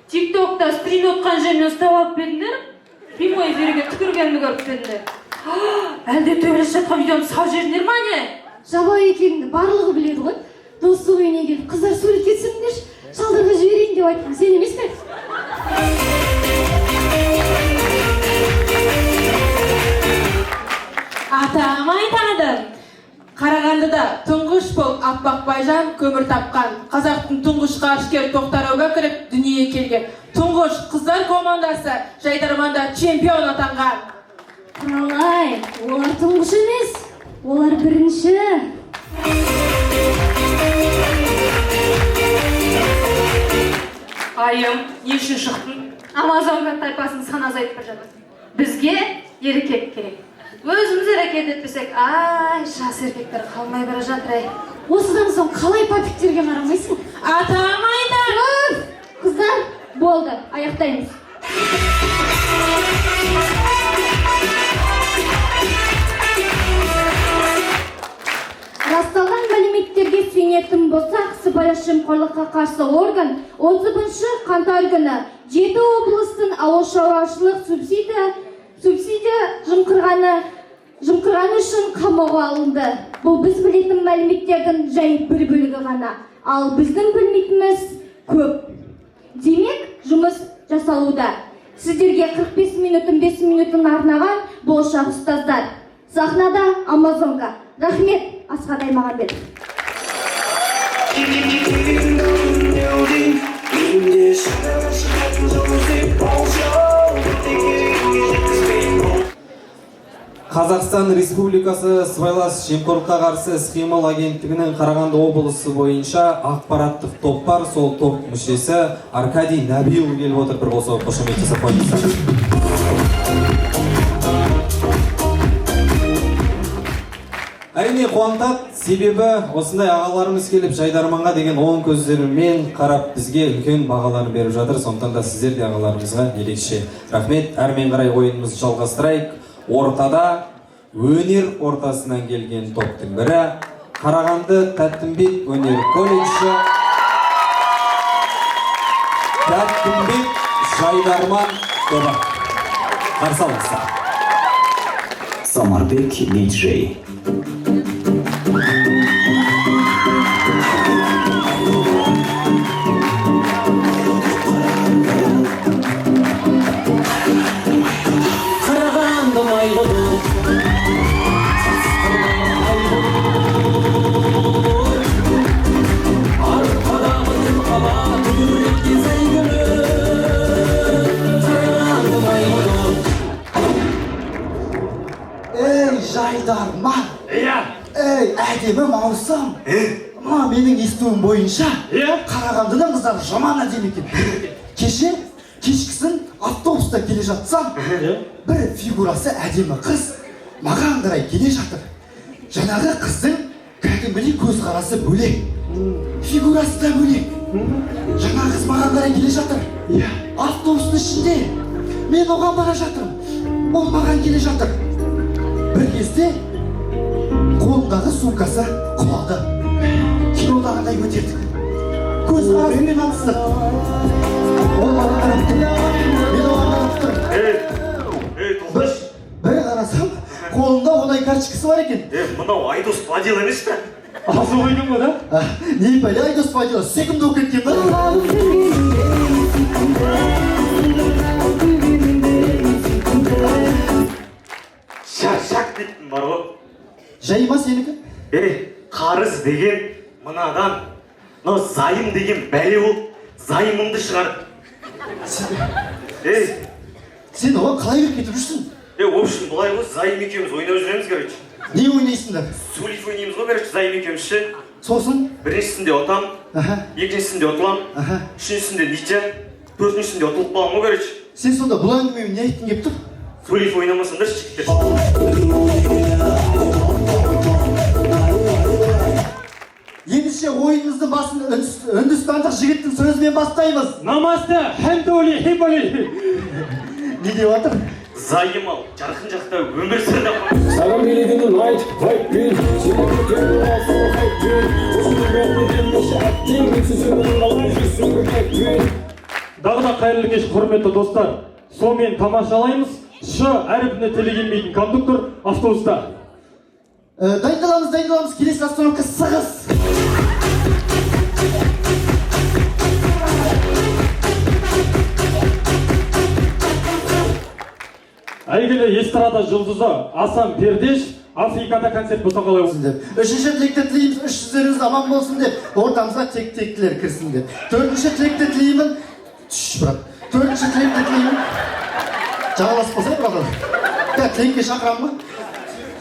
Тиктокта стрим отқан жерінен ұстап алып бердіңдер? Прямой эфирге түкіргенді көріп бердіңдер. Әлде төбелес жатқан видеоны сау жердіңдер ма не? Жабайы екеніңді барлығы біледі ғой. Достық үйіне келіп қыздар суретке түсіріңдерші, шалдарға жіберейін деп айттым. Сен емес пе? Атамай таныдым. Қарағандыда тұңғыш болып Аппақ Байжан көмір тапқан. Қазақтың тұңғыш ғарышкері Тоқтар Әубәкіров дүниеге келген. Тұңғыш қыздар командасы Жайдарманда чемпион атанған. Қалай, олар тұңғыш емес, олар бірінші. Айым, не үшін шықтың? Амазонка тайпасын сан азайтып жатыр. Бізге еркек керек. Өзіміз әрекет етпесек, жас еркектер қалмай бара жатыр ай. Осыдан соң қалай папиктерге қарамайсың? Атамайды! Қыздар, болды, аяқтаймыз. Расталған мәліметтерге сүйенетін болсақ, сыбайлас жемқорлыққа қарсы орган 30 қаңтар күні 7 облыстың ауыл шаруашылық субсидия жымқырғаны үшін қамауға алынды. Бұл біз білетін мәліметтердің жай бір бөлігі ғана. Ал біздің білмейтініміз көп. Демек, жұмыс жасалуда. Сіздерге 45 минутын 5 минутын арнаған болашақ ұстаздар. Сахнада Амазонка. Рахмет, Асқат Аймағамбетов. Қазақстан Республикасы сыбайлас жемқорлыққа қарсы іс-қимыл агенттігінің Қарағанды облысы бойынша ақпараттық топ бар. Сол топ мүшесі Аркадий Нәбиұлы келіп отыр. Бір қосып қошемет жасап қойыңыздар. Әрине қуантады, себебі осындай ағаларымыз келіп Жайдарманға деген оң көздерімен қарап бізге үлкен бағаларын беріп жатыр. Сондықтан да сіздер де ағаларымызға ерекше рахмет. Әрмен қарай ойынымызды жалғастырайық. Ортада өнер ортасынан келген топтың бірі Қарағанды Тәттімбет өнер колледжі, Тәттімбет Жайдарман тобы. Қарсы алыңыздар. Самарбек диджей. Ей, Жайдарман! Ей, әдемі маусым! Мына менің естуім бойынша, Қарағандының қыздары жаман әдемі екен. Кешкісін автобуста келе жатсам, бір фигурасы әдемі қыз маған қарай келе жатыр. Жаңағы қыздың кәдімгідей көзқарасы бөлек, фигурасы да бөлек. Жаңағы қыз маған қарай келе жатыр. Автобустың ішінде мен оған бара жатырмын, ол маған келе жатыр. Бір кезде қолындағы сумкасы құлады. Кинодағыдай көтердік. Көзқарасымен алыстық. Ол маған қарап тұр, мен оған қарап тұрмын. Бір қарасам, қолында онай карточкасы бар екен. Мынау Айдос Падил емес пе? Азы ойдың ба да? Не пәле Айдос Падил, секунд оқып кеткен ба? Шақ дейтін бар ғой. Жай ма сенікі? Қарыз деген мынадан, зайым деген бәле ол, зайымымды шығар. Сен оған қалай кіріп кетіп жүрсің? В общем, бұлай ғой, зайым екеуміз ойнап жүреміз, короче. Не ойнайсыңдар? Сулиф ойнаймыз ғой, короче, зайым екеуміз ше. Сосын? Біріншісінде ұтам, екіншісінде ұтылам, үшіншісінде ниче, төртіншісінде ұтылып қалам ғой, короче. Сен сонда бұл әңгімемен не айтқың келіп тұр? Сулиф ойнамасаңдар жігіттер. Ендеше ойынымыздың басын үндістандық жігіттің сөзімен бастаймыз. Намасте, хэмдоли, хиболи. Не деп жатыр? Зайым ал, жарқын жақта өмір сүрді. Саған билігінің айтып қайтпен, сені көтеріп алсын қайтпен, осыны бәрінен әттен сөзінің қалай жүрсің қайтпен. Дағы да қайырлы кеш, құрметті достар. Сонымен тамашалаймыз. Ш әріпіне тілі келмейтін кондуктор автобуста. Дайындаламыз, келесі остановка Сығыз. Әйгілі эстрада жұлдызы Асан Пердеш Африкада концерт болса қалай болсын деп. Үшінші тілекті тілейміз, үш жүздеріңіз аман болсын деп, ортамызға тектілер кірсін деп. Төртінші тілекті тілеймін, төртінші тілекті тілеймін, жағалас болса бұрадар. Тілекке шақырам ма?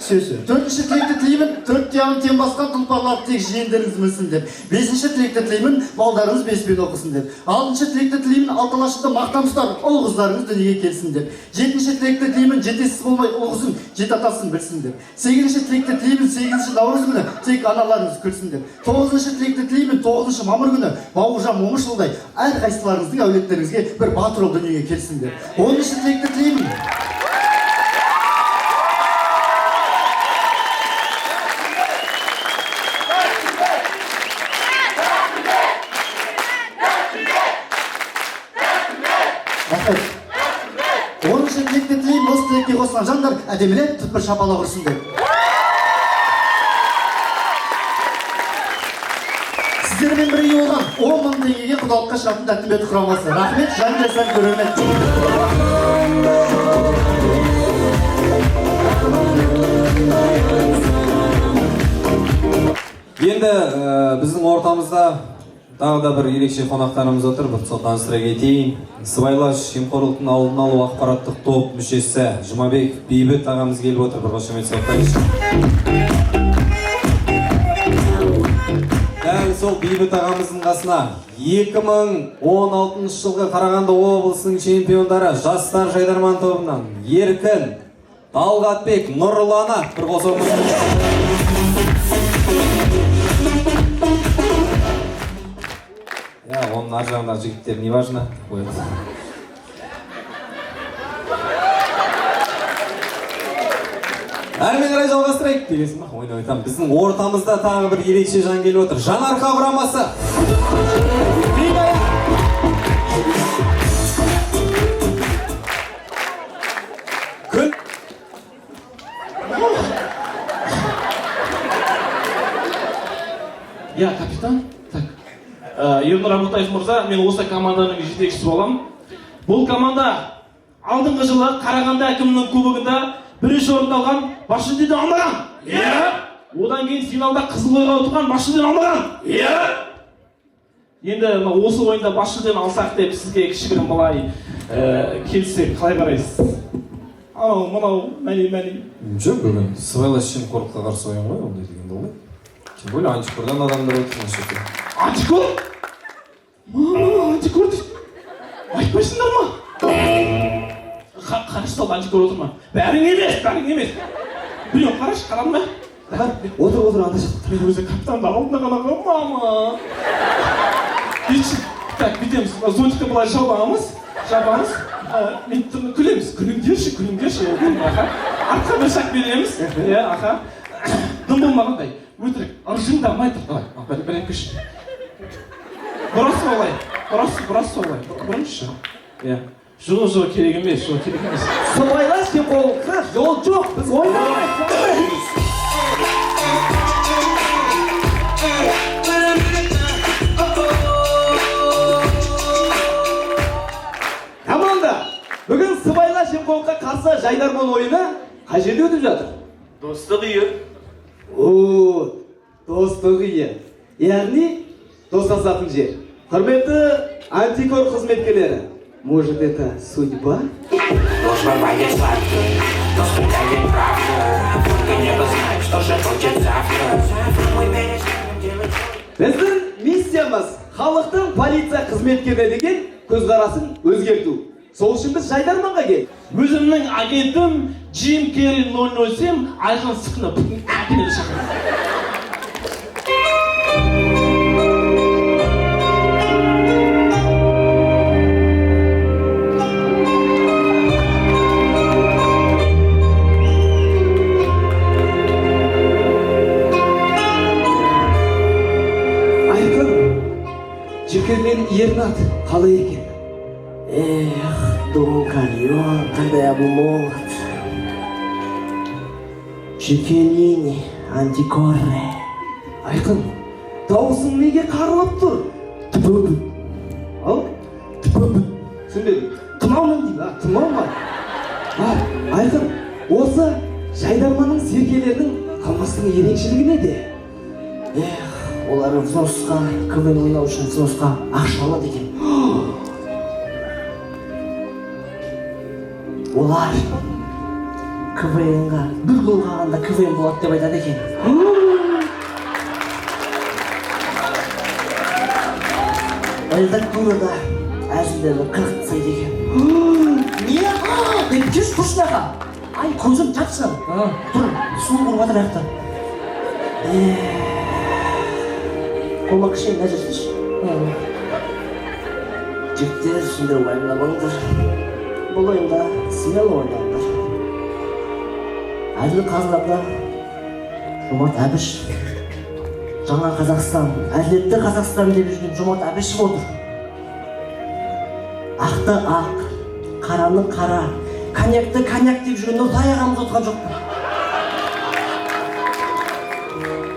Сөзі. Төртінші тілекті тілеймін, төрт тияғын тен басқан тұлпарлар тек жиендеріңіз мүлсін деп. Бесінші тілекті тілеймін, балдарыңыз беспен оқысын деп. Алтыншы тілекті тілеймін, алталашықты мақтамыстар, ұл қыздарыңыз дүниеге келсін деп. Жетінші тілекті тілеймін, жетесіз болмай ұл қызын, жет атасын білсін деп. Сегізінші тілекті тілеймін, 8-ші наурыз күні тек аналарыңыз күлсін деп. Тоғызыншы тілекті тілеймін, 9-ші мамыр күні Бауыржан Момышұлдай әрқайсыларыңыздың әулеттеріңізге бір батыр ұл дүниеге келсін деп. 10-ші тілекті тілеймін. Оныншы тілекті тілеймін, осы тілекке қосылған жандар әдемілеп түпір шапала құрсын деп. Сіздермен бірге болған 10 мың теңгеге құдалыққа шығатын тәттімбет құрамасы. Рахмет, жанкесен көрермен. Енді біздің ортамызда тағы да бір ерекше қонақтарымыз отыр, бір таныстыра кетейін. Сыбайлас жемқорлықтың алдын алу ақпараттық топ мүшесі Жұмабек Бейбіт ағамыз келіп отыр, бір қошемет соқтайыншы. Дәл сол Бейбіт ағамыздың қасына 2016 жылғы Қарағанды облысының чемпиондары жастар жайдарман тобынан Еркін, Талғатбек, Нұрлана бір қосылмыз. Оның ар жағындағы жігіттер не важно? Әрмен қарай жалғастырайық дегенсің ба? Ойна айтам. Біздің ортамызда тағы бір ерекше жан келіп отыр. Жаңарқа құрамасы. Күн. Я капитан. Ернұр Абылтаев мырза, мен осы команданың жетекшісі болам. Бұл команда алдыңғы жылы Қарағанды әкімінің кубогында бірінші орынды алған, бас жүлдені алмаған. Одан кейін финалда Қызылойға отырған, бас жүлдені алмаған. Енді осы ойында бас жүлдені алсақ деп сізге кішігірім былай келсек қалай қарайсыз? Мынау мәне. Жоқ, бүгін сыбайлас жемқорлыққа қарсы ойын ғой, ондай дегенде ғой. Тем более антикордан адамдар отырған шеке. Антикор? Антикор дейді. Айтпайсыңдар ма? Қарашты антикор отыр ма? Бәрің емес. Біреу қараш, қарам ба? Отыр, анда жатыр. Мен өзі капитанды алдына ғана мама. Кетші. Так, бітеміз. Зонтикті былай жабамыз. Мен күлеміз. Күліңдерші. Артқа бір шақ береміз. Дым болмағандай. Өтірік. Ыржыңдамай тұр. Бәрін күш. Бұрасы олай. Бұрыншы. Жоқ, керек емес. Сыбайлас жемқорлыққа жол жоқ. Біз ойнамайық. Команда, бүгін сыбайлас жемқорлыққа қарсы жайдарман ойыны қай жерде өтіп жатыр? Достық үйі. Достық үйі. Яғни достасатын жер. Құрметті антикор қызметкерлері, может это судьба? Ложь бывает сладкой, но сколько правда, только небо знает, что же будет завтра? Завтра мы перестанем делать. Біздің миссиямыз халықтың полиция қызметкері деген көзқарасын өзгерту. Сол үшін біз Жайдарманға келдік. Өзімнің агентім Джим Керри 007 Айқын Сықынып әкеліп шақырды. Жекермен Ернат қалай екен? Дом Карьон, когда я был молод. Чекелини, антикорре. Айқын, дауысың неге қарылып тұр? Түбі. Ау? Түбі. Түсінбедім. Тұмаумын дейді. Тұмау ма? Айқын, осы Жайдарманның серкелерінің қылмыстың ерекшелігі неде? Олар взносқа, КВН ойнау үшін взносқа ақша алады екен. Олар КВН-ға бір гол қалғанда КВН болады деп айтады екен. Редактура да әзілдерді қырық тастайды екен. Не? Деп жүрші тұршынаға. Ай, көзім жатсын. Тұр, суын құрып атыр аяқты. Қолма кішен мына жерсінші. Жігіттер, сендер уайымдамаңдар. Бұл ойында смело ойнаңдар. Әділ қазыларда Жомарт Әбішев, жаңа Қазақстан, әділетті Қазақстан деп жүрген Жомарт Әбішев отыр. Ақты ақ, қараны қара, коньякты коньяк деп жүрген Нұртай ағамыз отырған жоқ.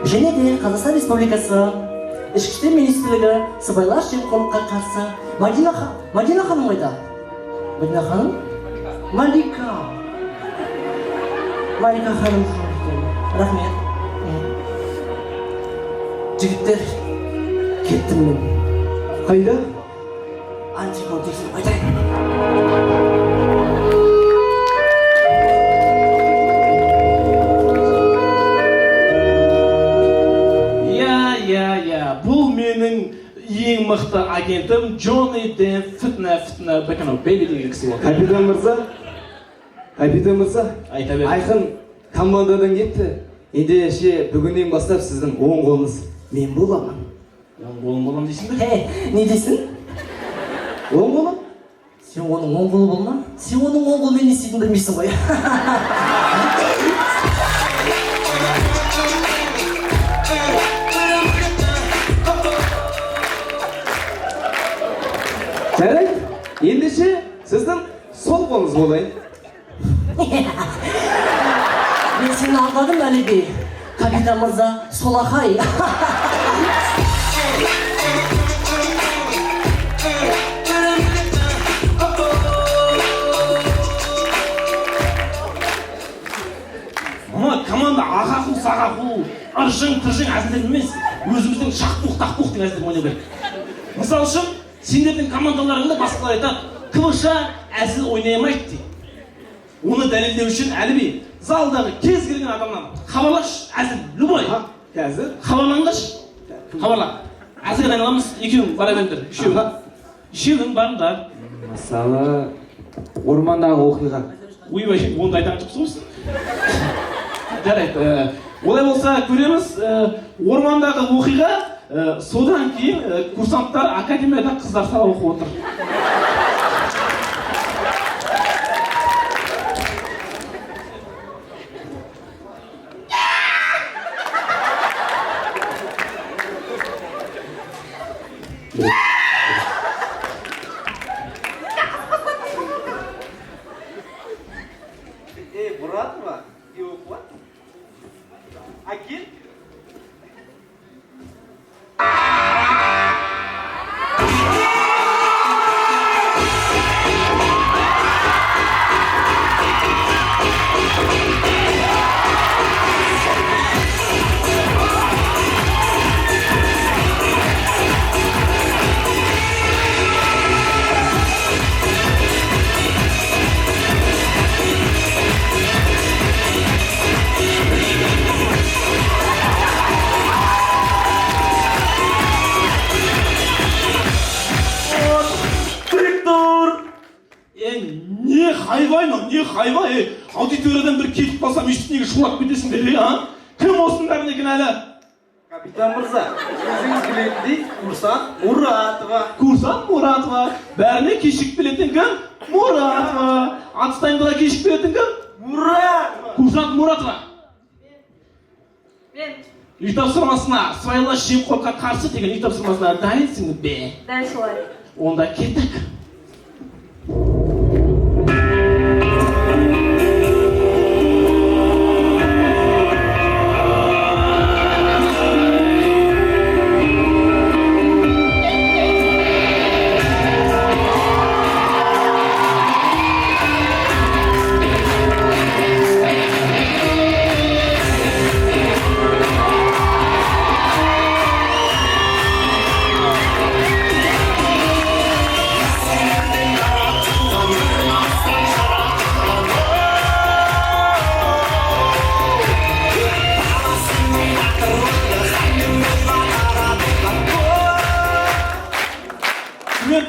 Және де Қазақстан Республикасы Ішкі істер министрлігі сыбайлас жемқорлыққа қарсы Мадина ханым қайда? Мадина ханым? Малика ханым жоқ екен. Рахмет. Жігіттер, кеттім мен. Қайда? Антикор тексеріп қайтайын. Бұл менің ең мықты агентім Джонни Дэн Фитна Беканов Бейби деген кісі болды. Капитан мырза, Айқын командадан кетті. Ендеше бүгіннен бастап сіздің оң қолыңыз мен боламын. Оң қолым болам дейсің бе? Не дейсің? Оң қолым? Сен оның оң қолы болма? Сен оның оң қолымен не істейтінін білмейсің ғой. Жарайды, ендеше сіздің сол қолыңыз болайын. Мен сені алдадым әлі бе, капитан мырза, солақай. Мама, команда ағақу, сағақу, ыржың-тыржың әзілдер емес, өзіміздің шақ-пуқ-тақ-пуқ деген әзілдер ойнау керек. Мысал үшін, сендердің командаларыңда басқалар айтады, КВШ әзіл ойнай алмайды дейді. Оны дәлелдеу үшін әлі бе, залдағы кез келген адамнан хабарлаш, әзіл, любой. Қазір? Хабарлаңдаш, хабарла. Әзілге айналамыз, екеуің бара беріңдер, үшеуің барыңдар. Мысалы, ормандағы оқиға. Ойбай, онда айтқан жоқсыз. Жарайды, олай болса көреміз, ормандағы оқиға, содан кейін курсанттар академияда қыздар сабақ оқып отыр. Muratova, yok what? Again? хайвай мынау, не хайвай? Аудиториядан бір кетіп қалсам, ешті неге шулап кетесіңдер, а? Кім осының бәріне кінәлі? Капитан мырза, өзіңіз білетіндей, курсант Мұратова. Курсант Мұратова. Бәріне кешік білетін кім? Мұратова. Атыстайында кешік білетін кім? Мұратова. Курсант Мұратова. Мен Үй тапсырмасына, сыбайлас жемқорлыққа қарсы деген үй тапсырмасына дайынсың бе? дәл солай. Онда кеттік.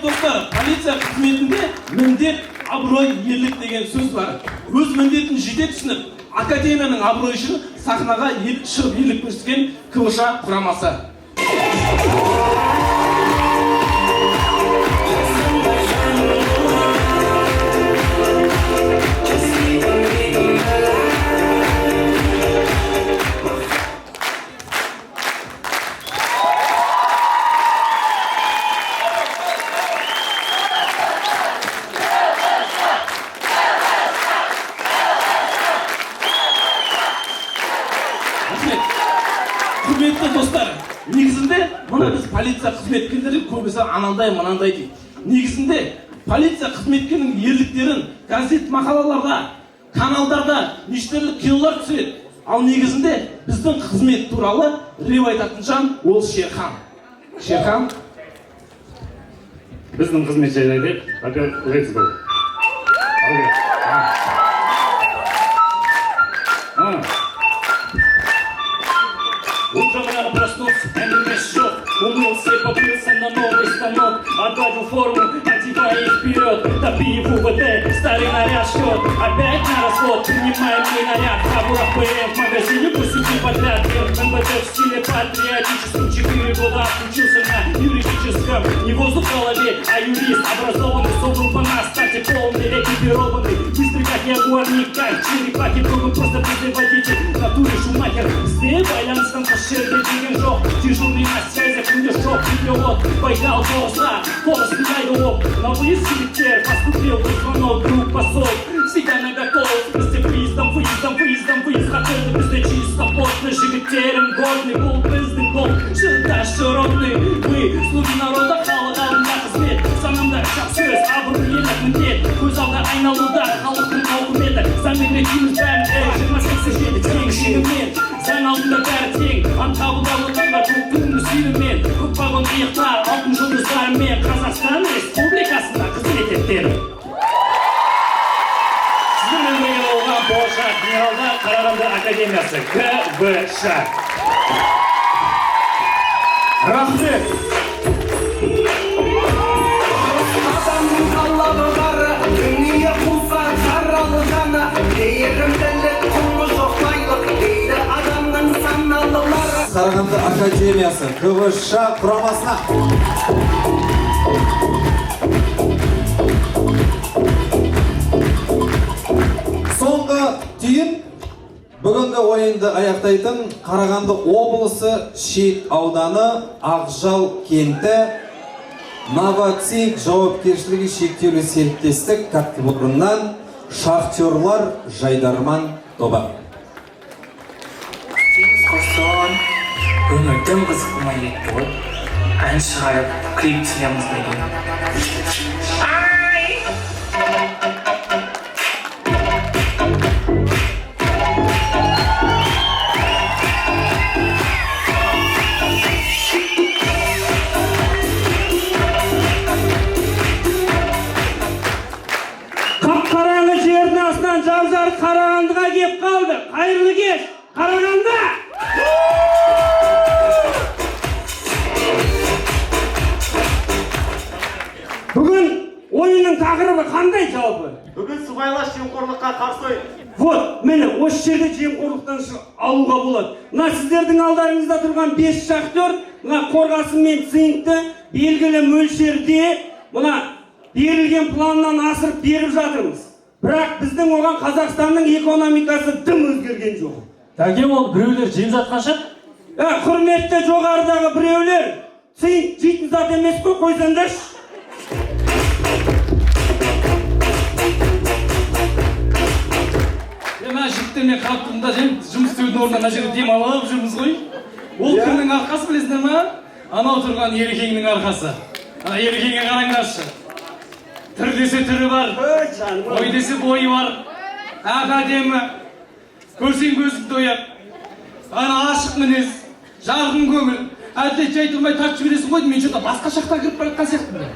Достар, полиция қызметінде міндет, абырой, ерлік деген сөз бар. Өз міндетін жете түсініп, академияның абыройы үшін сахнаға шығып ерлік көрсеткен КВШ құрамасы. Құрметті достар, негізінде мына біз полиция қызметкерлері көбісі анандай мынандай дейді. Негізінде полиция қызметкерінің ерліктерін газет мақалаларда, каналдарда неше кинолар түседі. Ал негізінде біздің қызмет туралы реп айтатын жан ол Шерхан. Шерхан, Біздің қызмет жайлы айтайық. Опять, let's go. Утром рано проснулся, ММС шок. Умылся и побрился на новый станок. Отгладил форму, одевая их вперед. Топи в УВД, старый наряд счет. Опять на расход, принимаем мой наряд. Хабура ПМ в магазине посети подряд. МВД в стиле патриотическом. 4 года отучился на юридическом. Не воздух в голове, а юрист. Образованный, собран по нас, кстати, полный, экипированный. Быстрый как ягуар, не как черепахи. Другой просто производитель. В натуре шумахер. С байланыстан пошерде деген жоқ. Дежурный на связи, күнде шок, перевод. Байкал голоса, голос не оп. На выезд селектер, поступил в звонок, друг посол. Всегда наготов, вместе выездом, выезд. Хотели везде чисто, плотно, жигитером, годный, был пиздный гол. Широта широтный, вы, слуги народа, халық алдында қызмет. Санамда шақ сөз, абыройы міндет. Көз алда айналуда, халықтың тауқыметі. Замемлекіміз бәрін, 28 тең шегімен. Заң алдында бәрі тең, антабылдалығанға көп күнді сүйімен. Көп вагон иықтар, алтын жұлдыздарымен. Қазақстан Республикасында қызмет етеді. Сіздермен бірге болған болашақ генералдар Қарағанды Академиясы КВШ. Рахмет. Адамның талабы бары, дүние қуса қаралы жаны. Мейірімділік, құны жоқ байлық, дейді адамның саналылары. Қарағанды Академиясы КВШ құрамасына. Соңғы түйін бүгінгі ойынды аяқтайтын Қарағанды облысы Шет ауданы Ақжал кенті Новоцинк жауапкершілігі шектеулі серіктестік кәсіпорнынан шахтерлар жайдарман тобы. Теңіз қосылған өмірдің қызықыма етті ғой. Ән шығарып, клип түсіреміз деген. Қап-қараңғы жердің астынан жап-жарық Қарағандыға кеп қалды. Қайырлы кеш, Қарағанды! Бүгін ойынның тақырыбы қандай жалпы? Бүгін сыбайлас жемқорлыққа қарсы ойын. Вот, міне, осы жерде жемқорлықтан алуға болады. Мына сіздердің алдарыңызда тұрған 5 шахтер, мына қорғасын мен цинкті белгілі мөлшерде, мына берілген планнан асырып беріп жатырмыз. Бірақ біздің оған Қазақстанның экономикасы дым өзгерген жоқ. Тәкем, ол біреулер жем жатқан шығар? Құрметті жоғарыдағы біреулер, цинк жейтін зат емес қой, қойсаңдаршы. Мына жігіттермен қалып тұрмында жұмыс істеудің орнына мына жерде демалып жүрміз ғой. Ол кімнің арқасы білесіңдер ма? Анау тұрған Ерекеңнің арқасы. Ана Ерекеңе қараңдаршы. Түр десе түрі бар, бой десе бойы бар. Ақ әдемі, көрсең көзің тояқ. Ана ашық мінез, жарқын көңіл. Әділет жай тұрмай тартып жібересің ғой, мен что-то басқа шақта кіріп бара жатқан сияқтымын.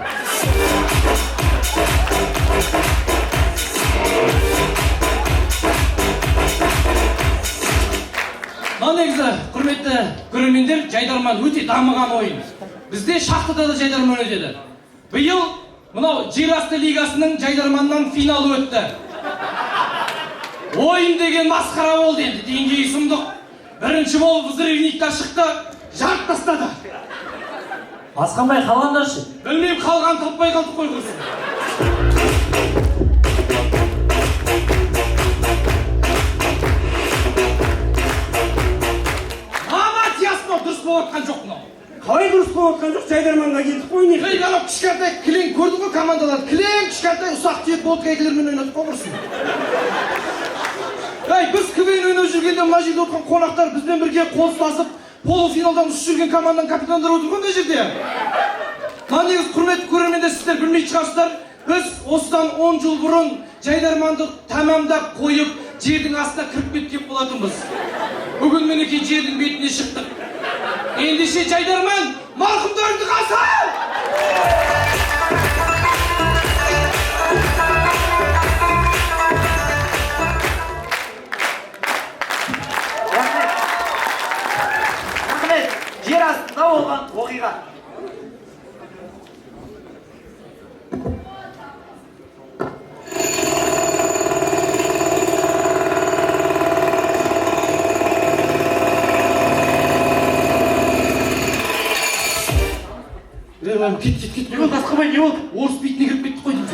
Негізі, құрметті көрермендер, жайдарман өте дамыған ойын. Бізде шахтада да жайдарман өтеді. Биыл мынау жерасты лигасының жайдарманнан финалы өтті. Ойын деген масқара болды енді, деңгейі сұмдық. Бірінші болып взрывникта шықты, жарып тастады. Асқанбай қалғандаршы? Білмеймін, қалған таппай қалдық қой құрсын. Дұрыс болып отқан жоқ мынау. Қалай дұрыс болып отқан жоқ, жайдарманға келдік қой не? Ей, анау кішкентай кілең көрдің ғой командалар. Кілең кішкентай ұсақ түйек ботқа екілермен ойнатып қоңырсын. Ей, біз квн ойнап жүргенде мына жерде отырған қонақтар бізбен бірге қол ұстасып, полуфиналдан ұшып жүрген команданың капитандары отыр ғой мына жерде. Мына негізі құрметті көрермендер, сіздер білмей шығарсыздар. Біз осыдан 10 жыл бұрын жайдарманды тамамдап қойып, жердің астына кіріп кеткен болатынбыз. Бүгін мінекей жердің бетіне шықтық. Ендеше жайдарман марқұмдарды қаса! Рахмет, жер астында болған оқиға. Кет. Не болды, Асқабай, не болды? Орыс бетіне кіріп кеттік қой деймін.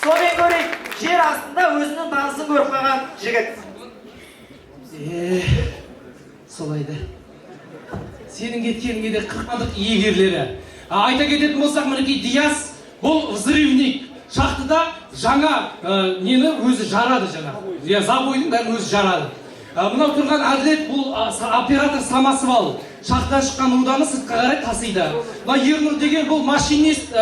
Сонымен көрейік, жер астында өзінің танысын көріп қалған жігіт. Солайды. Сенің кеткеніңе де қырқмадық иегерлері. Айта кететін болсақ, мінекей Диас, бұл взрывник. Шахтыда жаңа нені өзі жарады жаңа. Забойдың бәрін өзі жарады. Мынау тұрған Әділет, бұл оператор Самосвал. Шахтадан шыққан руданы сыртқа қарай тасиды. Мына Ернұр деген бұл машинист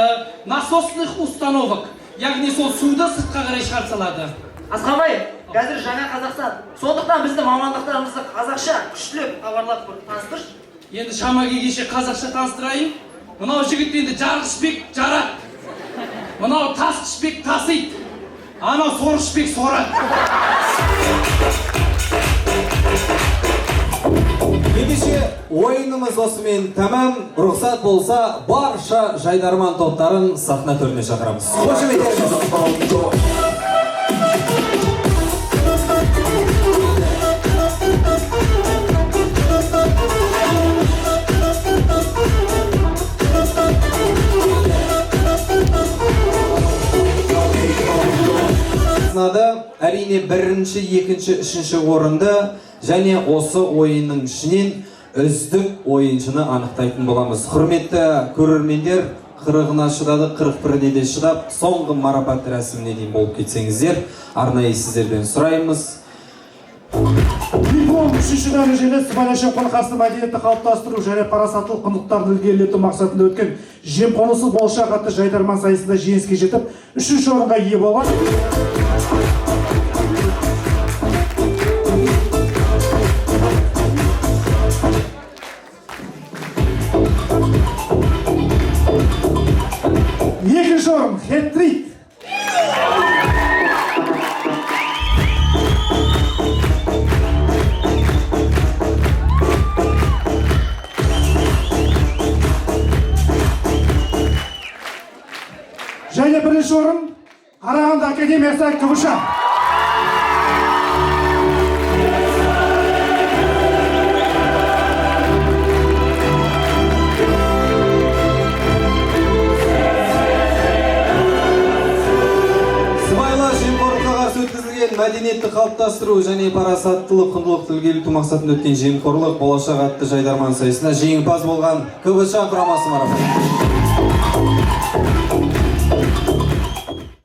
насосных установок. Яғни сол суды сыртқа қарай шығарып салады. Асқабай, қазір жаңа Қазақстан. Сондықтан біздің мамандықтарымызды қазақша күштілеп хабарлап таныстыршы. Енді шама келгенше қазақша таныстырайын. Мынау жігіт енді жарғышбек жарады. Мынау тасқышбек тасиды. Анау сорғышбек сорады. Ендеше ойынымыз осымен тәмам. Рұқсат болса, барша жайдарман топтарын сахна төріне шақырамыз. Қошеметтеріңіз. Әрине бірінші, екінші, үшінші орынды және осы ойынның ішінен үздік ойыншыны анықтайтын боламыз. Құрметті көрермендер, 40-ына шыдады, 41-не де шыдап, соңғы марапат рәсіміне дейін болып кетсеңіздер, арнайы сіздерден сұраймыз. Диплом 3-ші дәрежелі сыбайлас жемқорлыққа қарсы мәдениетті қалыптастыру және парасаттылық құндылықтарды ілгерілету мақсатында өткен жемқорлықсыз болашақ атты жайдарман сайысында жеңіске жетіп, 3-ші орынға ие болған. Екінші орын хет-трик. академиясы КВШ. Сыбайлас жемқорлыққа қарсы өткізілген мәдениетті қалыптастыру және парасаттылық құндылықты ілгерілету мақсатында өткен жемқорлық болашақ атты жайдарман сайысына жеңімпаз болған КВШ құрамасы марапатталды.